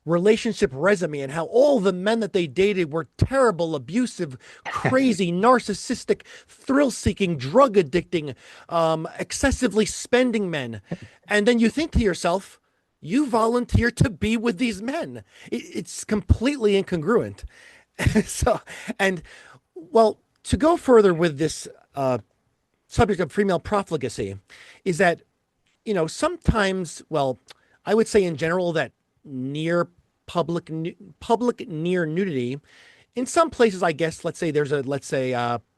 relationship resume and how all the men that they dated were terrible, abusive, crazy, narcissistic, thrill-seeking, drug-addicting, excessively spending men. And then you think to yourself, you volunteered to be with these men. It's completely incongruent. So, and well, to go further with this subject of female profligacy, is that sometimes, well, I would say in general that near public near nudity, in some places, I guess, let's say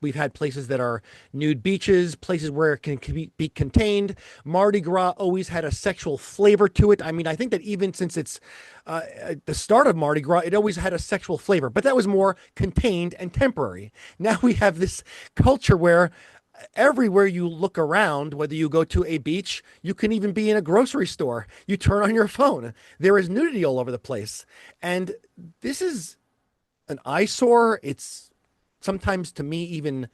we've had places that are nude beaches, places where it can be contained. Mardi Gras always had a sexual flavor to it. I mean, I think that even since it's the start of Mardi Gras, it always had a sexual flavor, but that was more contained and temporary. Now we have this culture where everywhere you look around, whether you go to a beach, you can even be in a grocery store, you turn on your phone, there is nudity all over the place. And this is an eyesore. It's sometimes, to me, even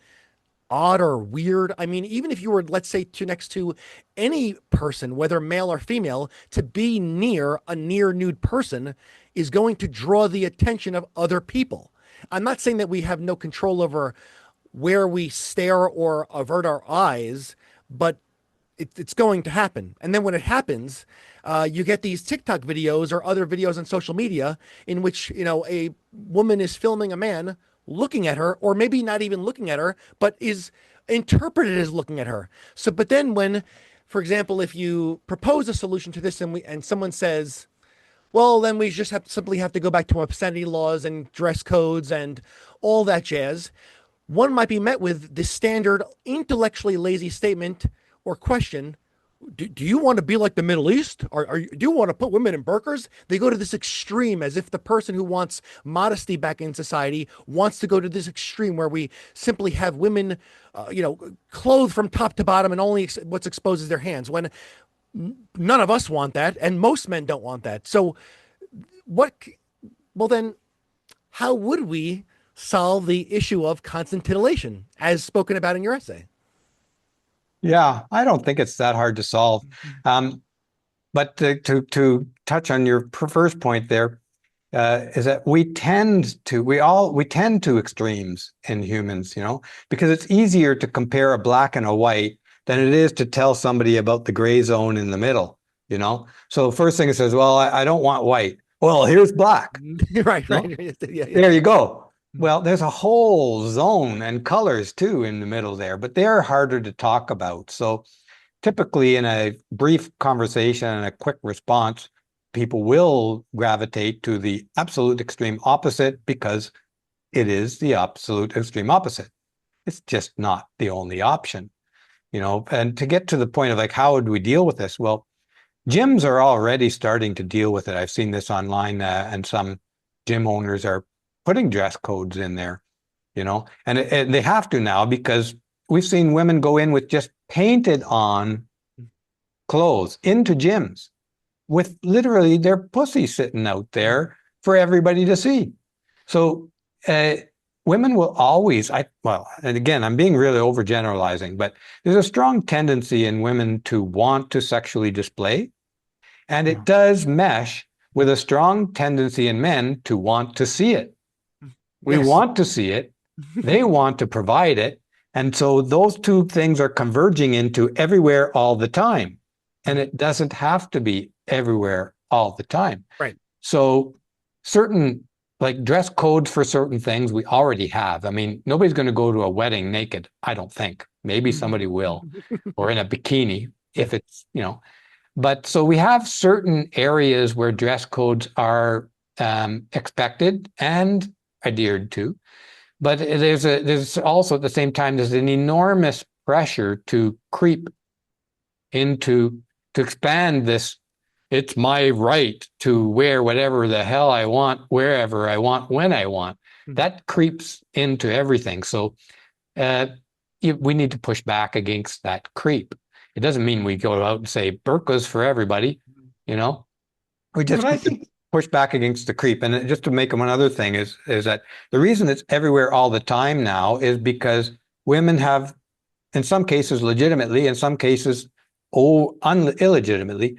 odd or weird. I mean, even if you were, let's say, next to any person, whether male or female, to be near a near nude person is going to draw the attention of other people. I'm not saying that we have no control over where we stare or avert our eyes, but it's going to happen. And then when it happens, you get these TikTok videos or other videos on social media in which, a woman is filming a man looking at her, or maybe not even looking at her, but is interpreted as looking at her. So, but then when, for example, if you propose a solution to this and someone says, well, then we just simply have to go back to obscenity laws and dress codes and all that jazz, one might be met with the standard intellectually lazy statement or question, do you want to be like the Middle East? Do you want to put women in burqas? They go to this extreme as if the person who wants modesty back in society wants to go to this extreme where we simply have women, clothed from top to bottom and only what's exposed is their hands. When none of us want that, and most men don't want that. So, what? Well, then, how would we solve the issue of constant titillation, as spoken about in your essay? Yeah, I don't think it's that hard to solve. But to touch on your first point there, is that we tend to extremes in humans, because it's easier to compare a black and a white than it is to tell somebody about the gray zone in the middle. So first thing it says, well, I don't want white. Well, here's black. Right. Yeah. There you go. Well, there's a whole zone and colors too in the middle there, but they're harder to talk about. So typically in a brief conversation and a quick response, people will gravitate to the absolute extreme opposite because it is the absolute extreme opposite. It's just not the only option, and to get to the point of like, how would we deal with this? Well, gyms are already starting to deal with it. I've seen this online, and some gym owners are putting dress codes in there, and they have to now because we've seen women go in with just painted on clothes into gyms with literally their pussy sitting out there for everybody to see. So women will always, and again, I'm being really overgeneralizing, but there's a strong tendency in women to want to sexually display. And it does mesh with a strong tendency in men to want to see it. We want to see it. They want to provide it. And so those two things are converging into everywhere all the time. And it doesn't have to be everywhere all the time. Right. So certain like dress codes for certain things we already have. I mean, nobody's going to go to a wedding naked, I don't think. Maybe somebody will, or in a bikini if it's, But so we have certain areas where dress codes are expected and adhered to. But there's also at the same time, there's an enormous pressure to creep into, to expand this. It's my right to wear whatever the hell I want, wherever I want, when I want. That creeps into everything. So we need to push back against that creep. It doesn't mean we go out and say burqas for everybody, We just push back against the creep. And just to make one other thing is that the reason it's everywhere all the time now is because women have, in some cases legitimately, in some cases illegitimately,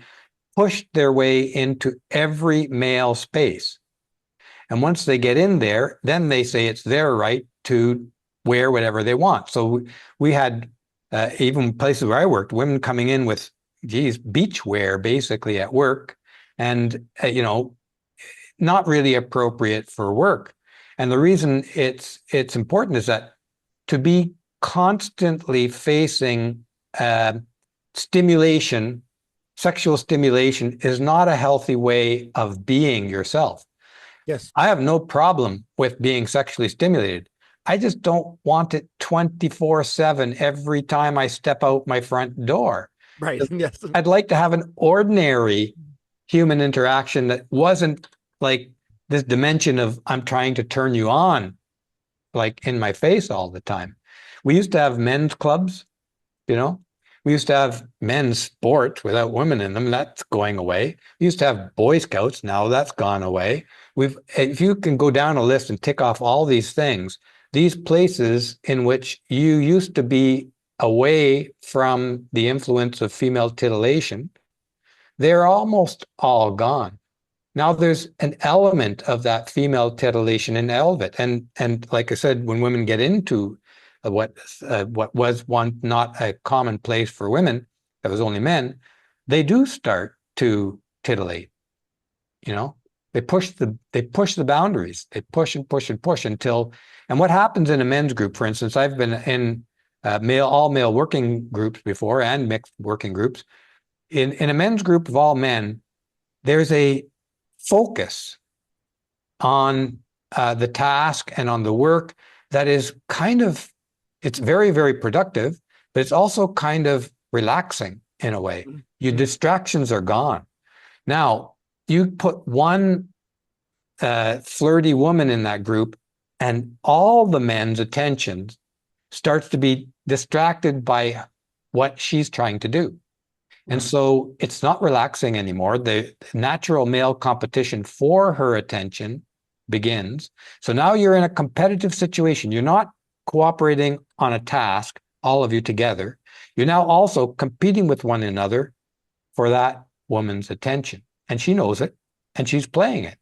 pushed their way into every male space. And once they get in there, then they say it's their right to wear whatever they want. So we had even places where I worked, women coming in with, beach wear basically at work, and not really appropriate for work. And the reason it's important is that to be constantly facing stimulation, sexual stimulation, is not a healthy way of being yourself. Yes. I have no problem with being sexually stimulated. I just don't want it 24/7 every time I step out my front door. Right. Yes. I'd like to have an ordinary human interaction that wasn't like this dimension of I'm trying to turn you on, like in my face all the time. We used to have men's clubs, We used to have men's sports without women in them. That's going away. We used to have Boy Scouts. Now that's gone away. If you can go down a list and tick off all these things, these places in which you used to be away from the influence of female titillation, they're almost all gone. Now there's an element of that female titillation in all of it. And like I said, when women get into what was one not a common place for women, that was only men, they do start to titillate. They push the boundaries. They push and push and push until. And what happens in a men's group, for instance, I've been in all male working groups before and mixed working groups. In a men's group of all men, there's a focus on the task and on the work that is kind of, it's very, very productive, but it's also kind of relaxing. in a way. Your distractions are gone. Now, you put one flirty woman in that group, and all the men's attention starts to be distracted by what she's trying to do. And so it's not relaxing anymore. The natural male competition for her attention begins. So now you're in a competitive situation. You're not cooperating on a task, all of you together. You're now also competing with one another for that woman's attention. And she knows it, and she's playing it.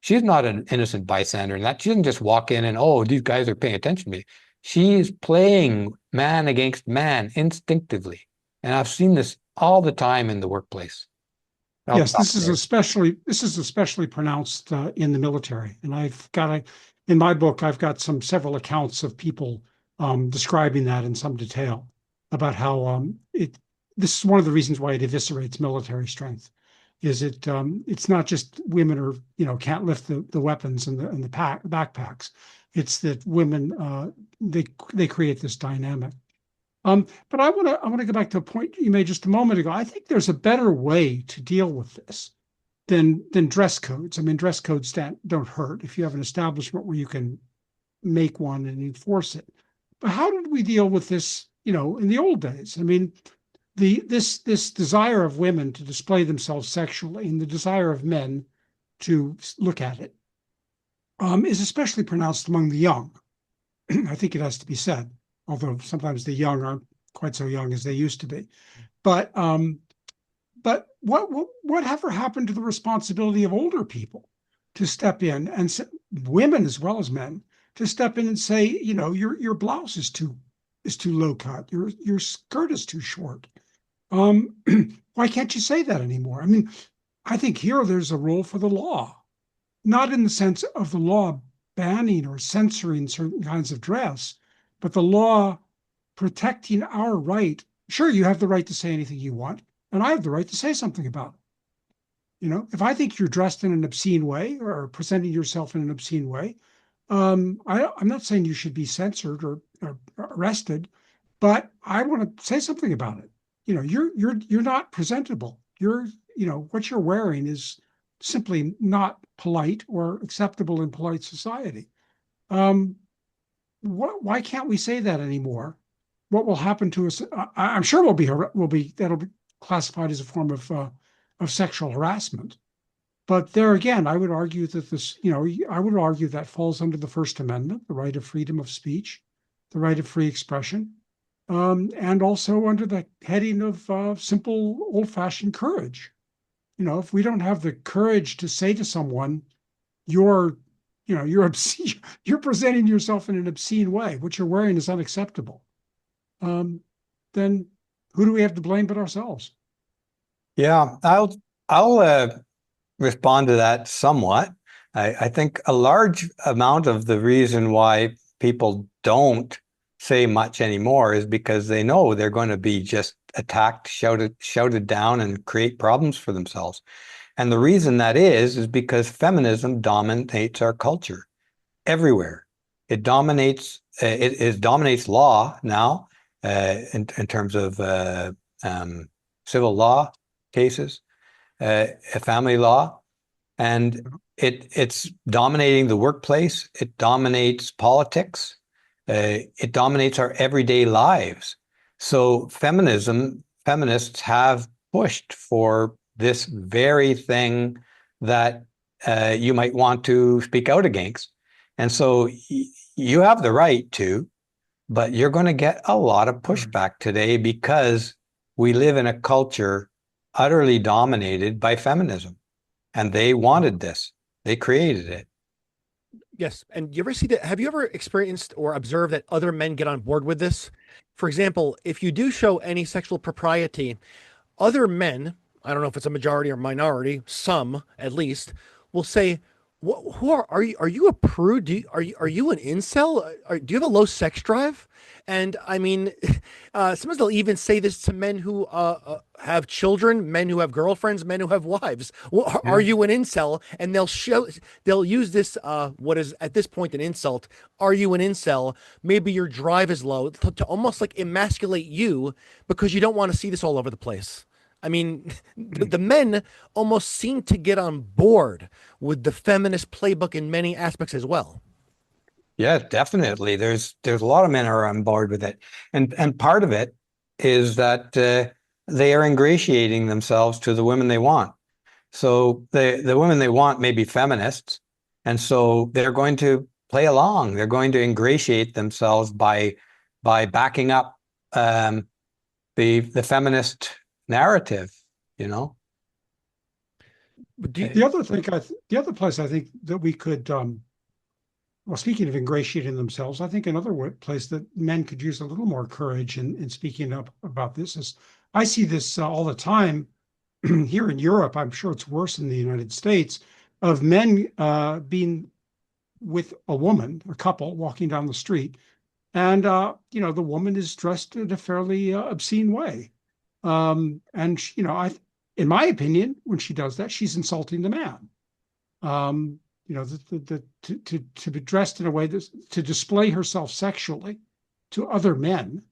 She's not an innocent bystander in that. She doesn't just walk in and, oh, these guys are paying attention to me. She's playing man against man instinctively. And I've seen this all the time in the workplace. Yes, this is especially pronounced in the military. And in my book, I've got several accounts of people describing that in some detail about how this is one of the reasons why it eviscerates military strength. It's not just women can't lift the weapons and the backpacks. It's that women they create this dynamic. But I want to go back to a point you made just a moment ago. I think there's a better way to deal with this than dress codes. I mean, dress codes don't hurt if you have an establishment where you can make one and enforce it. But how did we deal with this, in the old days? I mean, this desire of women to display themselves sexually and the desire of men to look at it is especially pronounced among the young. I think it has to be said, although sometimes the young aren't quite so young as they used to be. But whatever happened to the responsibility of older people to step in, and women as well as men, to step in and say, your blouse is too low cut, your skirt is too short. Why can't you say that anymore? I mean, I think here there's a role for the law, not in the sense of the law banning or censoring certain kinds of dress, but the law protecting our right. Sure, you have the right to say anything you want, and I have the right to say something about it. If I think you're dressed in an obscene way or presenting yourself in an obscene way, I'm not saying you should be censored or arrested, but I want to say something about it. You're not presentable. What you're wearing is simply not polite or acceptable in polite society. Why can't we say that anymore? What will happen to us? I'm sure that'll be classified as a form of sexual harassment. But there again, I would argue that I would argue that falls under the First Amendment, the right of freedom of speech, the right of free expression, and also under the heading of simple old-fashioned courage. If we don't have the courage to say to someone, you're obscene, you're presenting yourself in an obscene way, what you're wearing is unacceptable, then who do we have to blame but ourselves? Yeah, I'll respond to that somewhat. I think a large amount of the reason why people don't say much anymore is because they know they're going to be just attacked, shouted down, and create problems for themselves. And the reason that is because feminism dominates our culture everywhere. It dominates. It dominates law now in terms of civil law cases, family law, and it's dominating the workplace. It dominates politics. It dominates our everyday lives. So feminists have pushed for this very thing that you might want to speak out against. And so you have the right to, but you're going to get a lot of pushback today because we live in a culture utterly dominated by feminism. And they wanted this. They created it. Yes. And you ever see that? Have you ever experienced or observed that other men get on board with this? For example, if you do show any sexual propriety, other men, I don't know if it's a majority or minority, some at least, will say, Who are you a prude? Are you an incel? Do you have a low sex drive? And I mean, sometimes they'll even say this to men who have children, men who have girlfriends, men who have wives. Well, are Yeah. you an incel? And they'll use this what is at this point an insult. Are you an incel? Maybe your drive is low to almost like emasculate you because you don't want to see this all over the place. I mean, the men almost seem to get on board with the feminist playbook in many aspects as well. Yeah, definitely. There's a lot of men who are on board with it, and part of it is that they are ingratiating themselves to the women they want. So the women they want may be feminists, and so they're going to play along. They're going to ingratiate themselves by backing up the feminist narrative. You know. But do you, The other place I think that we could, well, speaking of ingratiating themselves, I think another place that men could use a little more courage in speaking up about this is I see this all the time here in Europe. I'm sure it's worse in the United States of men being with a woman, a couple walking down the street, and the woman is dressed in a fairly obscene way. And in my opinion, when she does that, she's insulting the man. To be dressed in a way that to display herself sexually to other men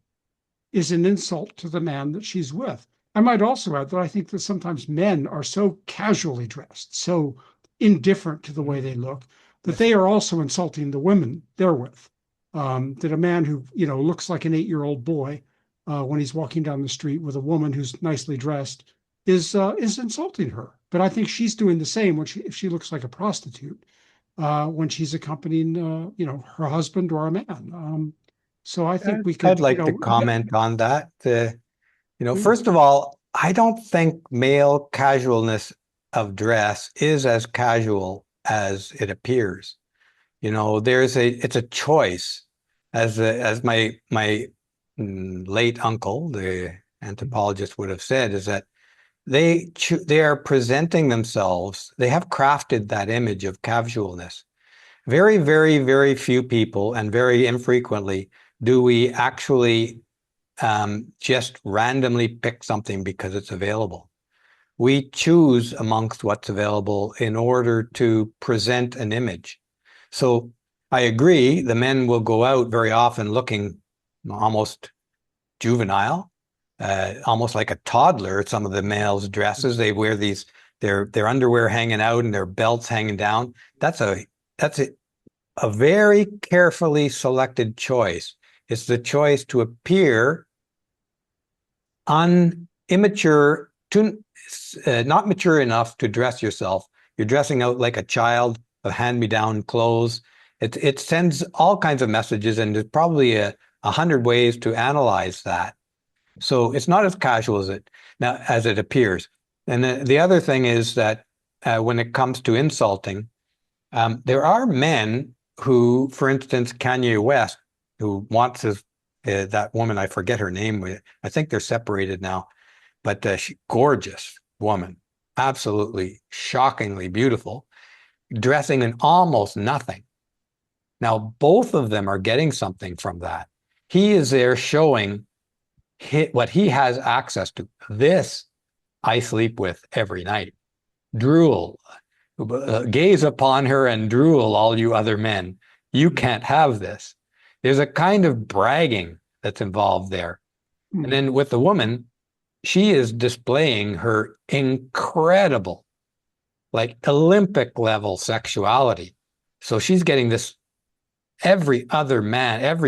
is an insult to the man that she's with. I might also add that I think that sometimes men are so casually dressed, so indifferent to the way they look, that they are also insulting the women they're with. That a man who looks like an 8-year-old boy when he's walking down the street with a woman who's nicely dressed is insulting her. But I think she's doing the same if she looks like a prostitute when she's accompanying her husband or a man. So I think we I'd could like to yeah, comment on that. yeah. First of all, I don't think male casualness of dress is as casual as it appears. It's a choice, as my late uncle, the anthropologist, would have said, is that they are presenting themselves. They have crafted that image of casualness. Very, very, very few people, and very infrequently, do we actually just randomly pick something because it's available. We choose amongst what's available in order to present an image. So I agree, the men will go out very often looking almost juvenile, almost like a toddler. Some of the males' dresses, they wear their underwear hanging out and their belts hanging down. That's a very carefully selected choice. It's the choice to appear immature, not mature enough to dress yourself. You're dressing out like a child of hand-me-down clothes. It sends all kinds of messages, and there's probably 100 ways to analyze that. So it's not as casual as it appears. And the other thing is that when it comes to insulting, there are men who, for instance, Kanye West, who wants that woman, I forget her name. I think they're separated now, but gorgeous woman, absolutely shockingly beautiful, dressing in almost nothing. Now, both of them are getting something from that. He is there showing what he has access to. This I sleep with every night. Drool, gaze upon her and drool, all you other men. You can't have this. There's a kind of bragging that's involved there. And then with the woman, she is displaying her incredible, like Olympic level sexuality. So she's getting this. Every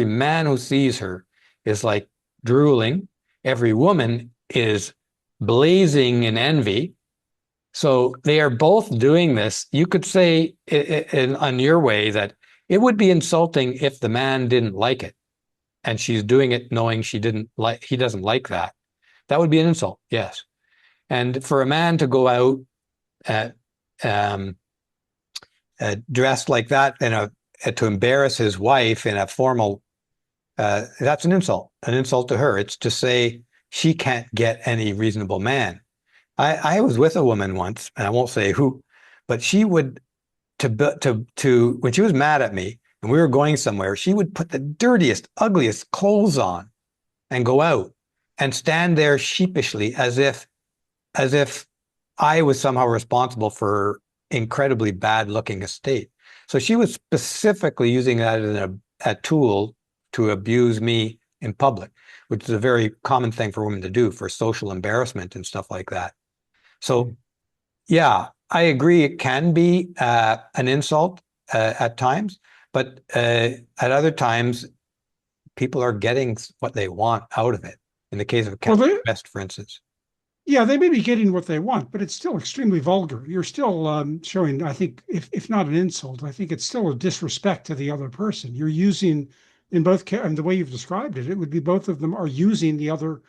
man who sees her is like drooling. Every woman is blazing in envy. So they are both doing this. You could say on your way that it would be insulting if the man didn't like it, and she's doing it knowing he doesn't like that. That would be an insult, yes. And for a man to go out um, dressed like that to embarrass his wife in a formal, that's an insult to her. It's to say she can't get any reasonable man. I was with a woman once, and I won't say who, but she would to when she was mad at me and we were going somewhere, she would put the dirtiest, ugliest clothes on and go out and stand there sheepishly as if I was somehow responsible for her incredibly bad looking estate. So she was specifically using that as a tool to abuse me in public, which is a very common thing for women to do for social embarrassment and stuff like that. So yeah, I agree. It can be an insult at times, but at other times, people are getting what they want out of it. In the case of West, for instance. Yeah, they may be getting what they want, but it's still extremely vulgar. You're still showing, I think, if not an insult, I think it's still a disrespect to the other person. You're using, in both, and the way you've described it, it would be both of them are using the other,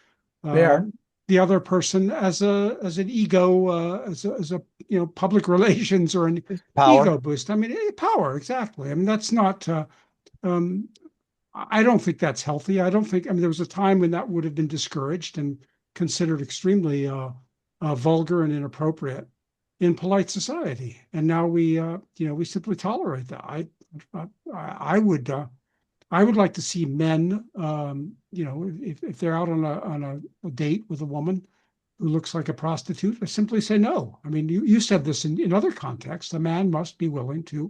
the other person as an ego, as a public relations or an power. Ego boost. I mean, power, exactly. I mean, that's not. I don't think that's healthy. I don't think. I mean, there was a time when that would have been discouraged and considered extremely vulgar and inappropriate in polite society, and now we simply tolerate that. I would like to see men, if they're out on a date with a woman who looks like a prostitute, simply say no. I mean, you said this in other contexts. A man must be willing to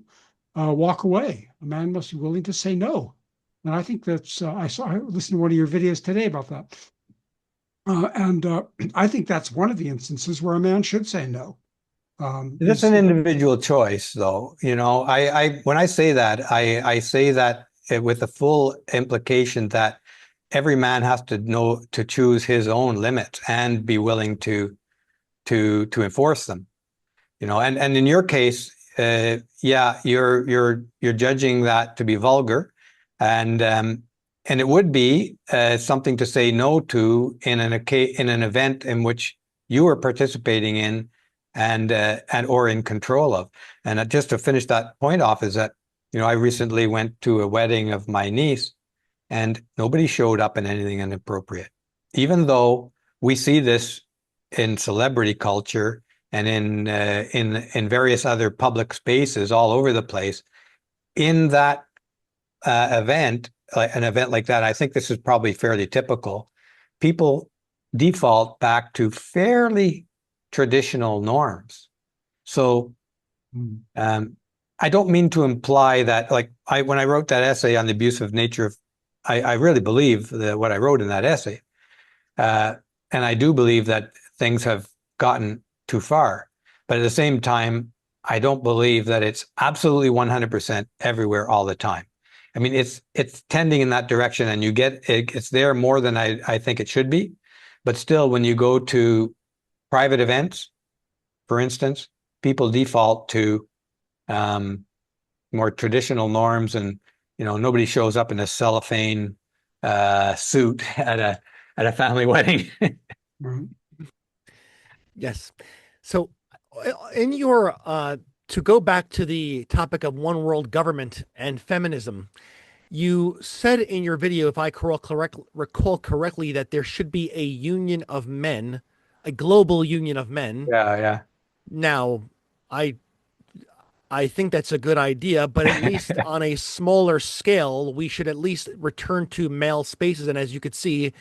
walk away. A man must be willing to say no. And I think that's, I listened to one of your videos today about that. And I think that's one of the instances where a man should say no. That's an individual choice, though. When I say that, I say that with the full implication that every man has to know to choose his own limits and be willing to enforce them. And in your case, you're judging that to be vulgar, and it would be something to say no to in an event in which you were participating in and or in control of. And just to finish that point off is that I recently went to a wedding of my niece, and nobody showed up in anything inappropriate, even though we see this in celebrity culture and in various other public spaces all over the place. In that event, an event like that, I think this is probably fairly typical. People default back to fairly traditional norms. So I don't mean to imply that, when I wrote that essay on the abusive nature of, I really believe what I wrote in that essay. And I do believe that things have gotten too far. But at the same time, I don't believe that it's absolutely 100% everywhere all the time. I mean, it's tending in that direction, and it's there more than I think it should be. But still, when you go to private events, for instance, people default to more traditional norms, and nobody shows up in a cellophane suit at a family wedding. Yes. So, in your to go back to the topic of one world government and feminism, you said in your video, if I recall correctly, that there should be a union of men, a global union of men. Yeah. Now, I think that's a good idea, but at least on a smaller scale, we should at least return to male spaces. And as you could see,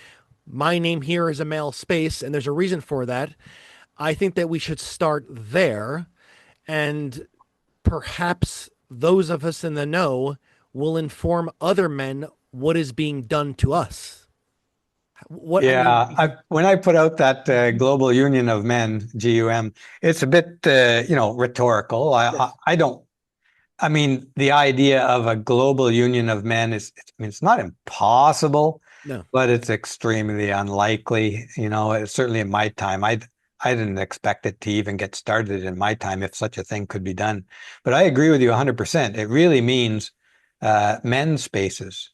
my name here is a male space, and there's a reason for that. I think that we should start there, and perhaps those of us in the know will inform other men what is being done to us. When I put out that global union of men, GUM, it's a bit rhetorical. I mean, the idea of a global union of men it's not impossible, no, but it's extremely unlikely. Certainly in my time, I didn't expect it to even get started in my time, if such a thing could be done. But I agree with you 100%. It really means men's spaces.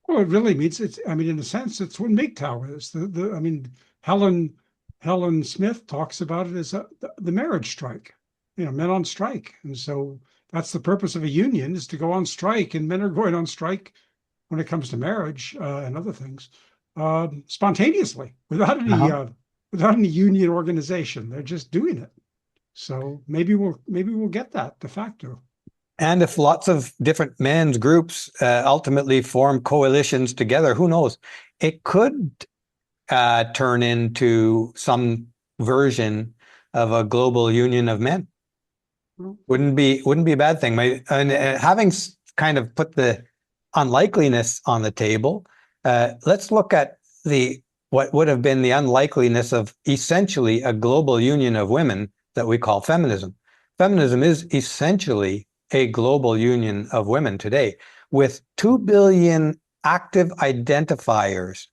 Well, it really means I mean, in a sense, it's what MGTOW is. I mean, Helen Smith talks about it as the marriage strike. Men on strike, and so that's the purpose of a union, is to go on strike, and men are going on strike when it comes to marriage and other things spontaneously, without any union organization. They're just doing it. So maybe we'll get that de facto. And if lots of different men's groups ultimately form coalitions together, who knows? It could turn into some version of a global union of men. Wouldn't be a bad thing. And having kind of put the unlikeliness on the table, let's look at what would have been the unlikeliness of essentially a global union of women that we call feminism. Feminism is essentially a global union of women today, with 2 billion active identifiers,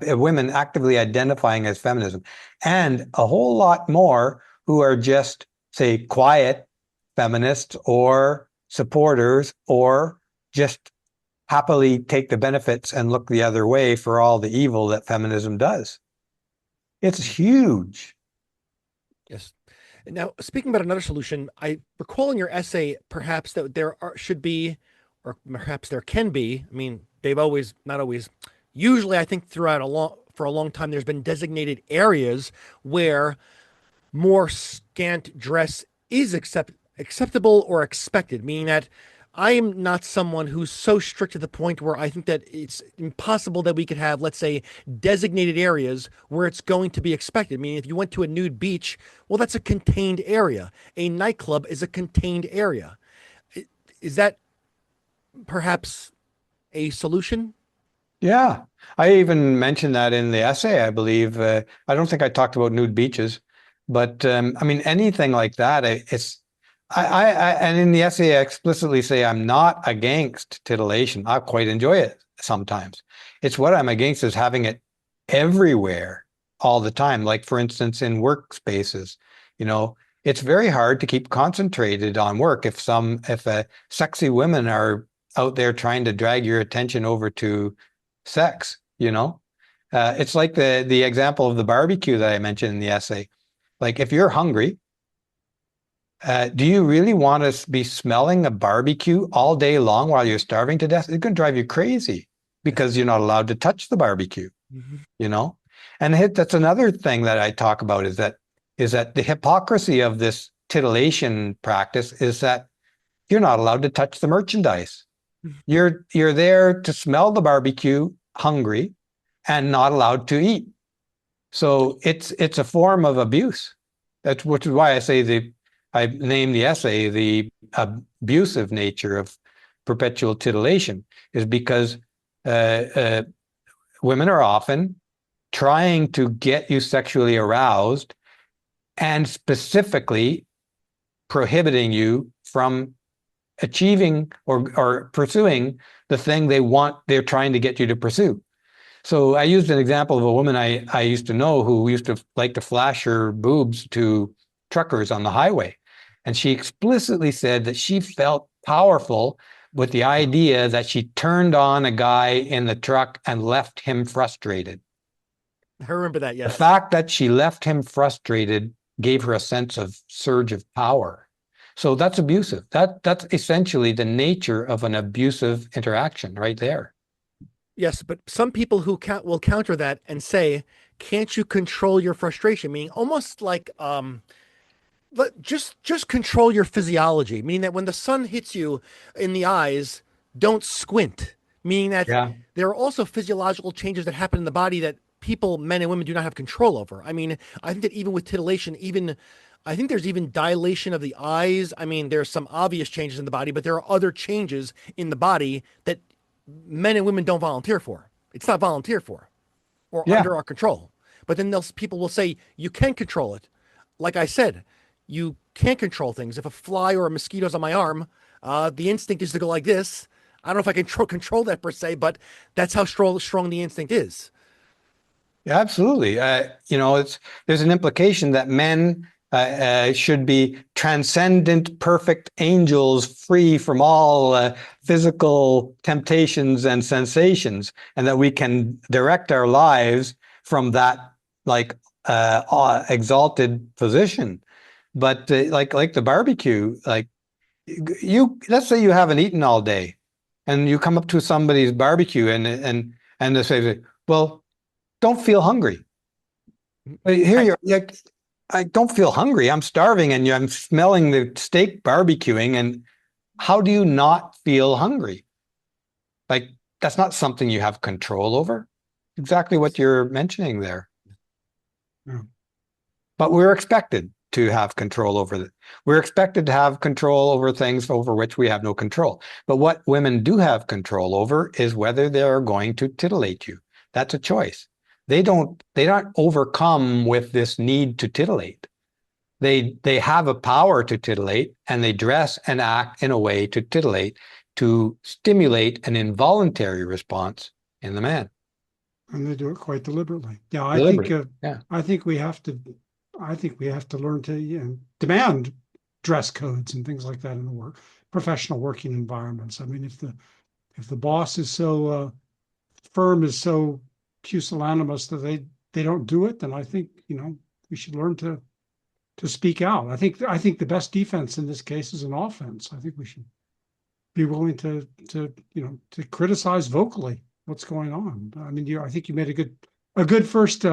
women actively identifying as feminism, and a whole lot more who are just, say, quiet feminists or supporters, or just happily take the benefits and look the other way for all the evil that feminism does. It's huge. Yes. Now, speaking about another solution, I recall in your essay perhaps that should be, or perhaps there can be. I mean, they've always, not always, usually I think for a long time, there's been designated areas where more scant dress is acceptable or expected, meaning that I am not someone who's so strict to the point where I think that it's impossible that we could have, let's say, designated areas where it's going to be expected. Meaning, if you went to a nude beach, well, that's a contained area. A nightclub is a contained area. Is that perhaps a solution? Yeah, I even mentioned that in the essay, I believe. I don't think I talked about nude beaches, but I mean, anything like that, and in the essay, I explicitly say I'm not against titillation. I quite enjoy it sometimes. It's what I'm against is having it everywhere all the time. Like, for instance, in workspaces, it's very hard to keep concentrated on work if sexy women are out there trying to drag your attention over to sex. It's like the example of the barbecue that I mentioned in the essay. Like, if you're hungry, do you really want to be smelling a barbecue all day long while you're starving to death? It's going to drive you crazy because you're not allowed to touch the barbecue. Mm-hmm. And that's another thing that I talk about is that the hypocrisy of this titillation practice is that you're not allowed to touch the merchandise. You're there to smell the barbecue, hungry, and not allowed to eat. So it's a form of abuse. Which is why I named the essay the abusive nature of perpetual titillation, is because women are often trying to get you sexually aroused and specifically prohibiting you from achieving or pursuing the thing they're trying to get you to pursue. So I used an example of a woman I used to know who used to like to flash her boobs to truckers on the highway. And she explicitly said that she felt powerful with the idea that she turned on a guy in the truck and left him frustrated. I remember that, yes. The fact that she left him frustrated gave her a sense of surge of power. So that's abusive. That's essentially the nature of an abusive interaction right there. Yes, but some people who will counter that and say, "Can't you control your frustration?" Meaning almost like just control your physiology. Meaning that when the sun hits you in the eyes, don't squint. Meaning that there are also physiological changes that happen in the body that people, men and women, do not have control over. I mean, I think that even with titillation, I think there's even dilation of the eyes. I mean, there's some obvious changes in the body, but there are other changes in the body that men and women don't volunteer for. It's not volunteered for or under our control. But then people will say, you can control it. Like I said, you can't control things. If a fly or a mosquito's on my arm, the instinct is to go like this. I don't know if I can control that per se, but that's how strong the instinct is. Yeah, absolutely. There's an implication that men should be transcendent, perfect angels, free from all physical temptations and sensations, and that we can direct our lives from that exalted position. But like the barbecue, let's say you haven't eaten all day, and you come up to somebody's barbecue and they say, well, don't feel hungry. Here you're I don't feel hungry. I'm starving and I'm smelling the steak barbecuing. And how do you not feel hungry? Like, that's not something you have control over. Exactly what you're mentioning there. Yeah. But we're expected to have control over it. We're expected to have control over things over which we have no control. But what women do have control over is whether they're going to titillate you. That's a choice. They're not overcome with this need to titillate. They have a power to titillate, and they dress and act in a way to titillate, to stimulate an involuntary response in the man. And they do it quite deliberately. Yeah, Deliberate. Yeah. I think we have to learn to, you know, demand dress codes and things like that in the professional working environments. I mean, if the boss is so firm, is so pusillanimous that they don't do it, then I think, you know, we should learn to speak out. I think the best defense in this case is an offense. I think we should be willing to you know, to criticize vocally what's going on. I mean, I think you made a good first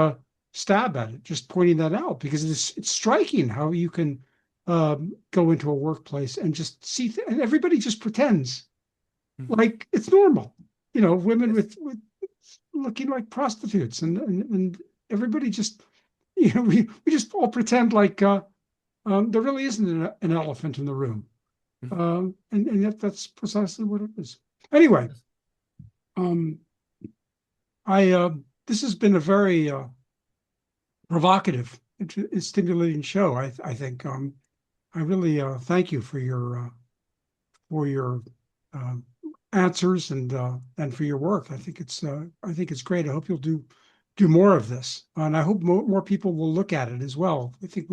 stab at it, just pointing that out, because it's striking how you can go into a workplace and just see and everybody just pretends like it's normal. You know, women with looking like prostitutes, and everybody just, you know, we just all pretend like there really isn't an elephant in the room. And yet that's precisely what it is. Anyway, I this has been a very provocative and stimulating show. I think I really thank you for your uh, answers and for your work. I think it's great. I hope you'll do more of this, and I hope more people will look at it as well. I think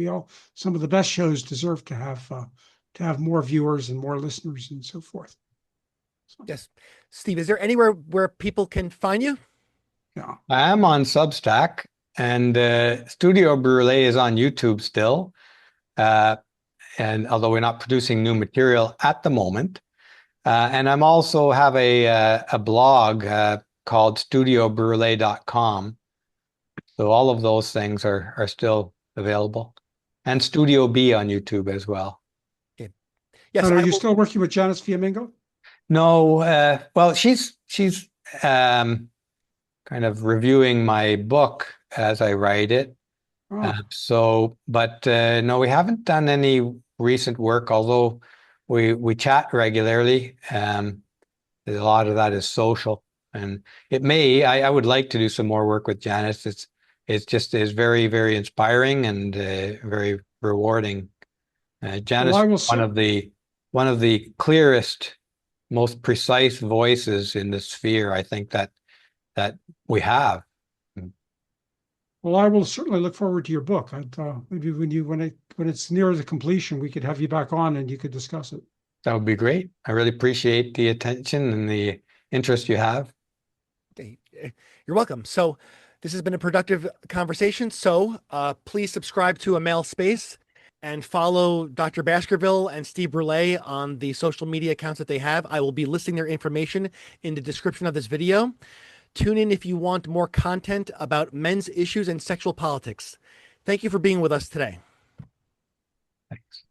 some of the best shows deserve to have more viewers and more listeners and so forth. So, Yes. Steve, is there anywhere where people can find you? yeah. I am on Substack, and Studio Brule is on YouTube still. And although we're not producing new material at the moment, and I'm also have a blog called studiobrule.com. So all of those things are still available, and Studio B on YouTube as well. Okay. Yes. And are you still working with Janice Fiamingo? No, well, she's kind of reviewing my book as I write it. Oh. But no, we haven't done any recent work, although we chat regularly. A lot of that is social, and I would like to do some more work with Janice. It's just is very, very inspiring and very rewarding. Janice Well, I is will. one of the clearest, most precise voices in the sphere, I think that we have. Well, I will certainly look forward to your book. Maybe when it's near the completion, we could have you back on and you could discuss it. That would be great. I really appreciate the attention and the interest you have. You're welcome. So this has been a productive conversation. So please subscribe to A Male Space and follow Dr. Baskerville and Steve Brule on the social media accounts that they have. I will be listing their information in the description of this video. Tune in if you want more content about men's issues and sexual politics. Thank you for being with us today. Thanks.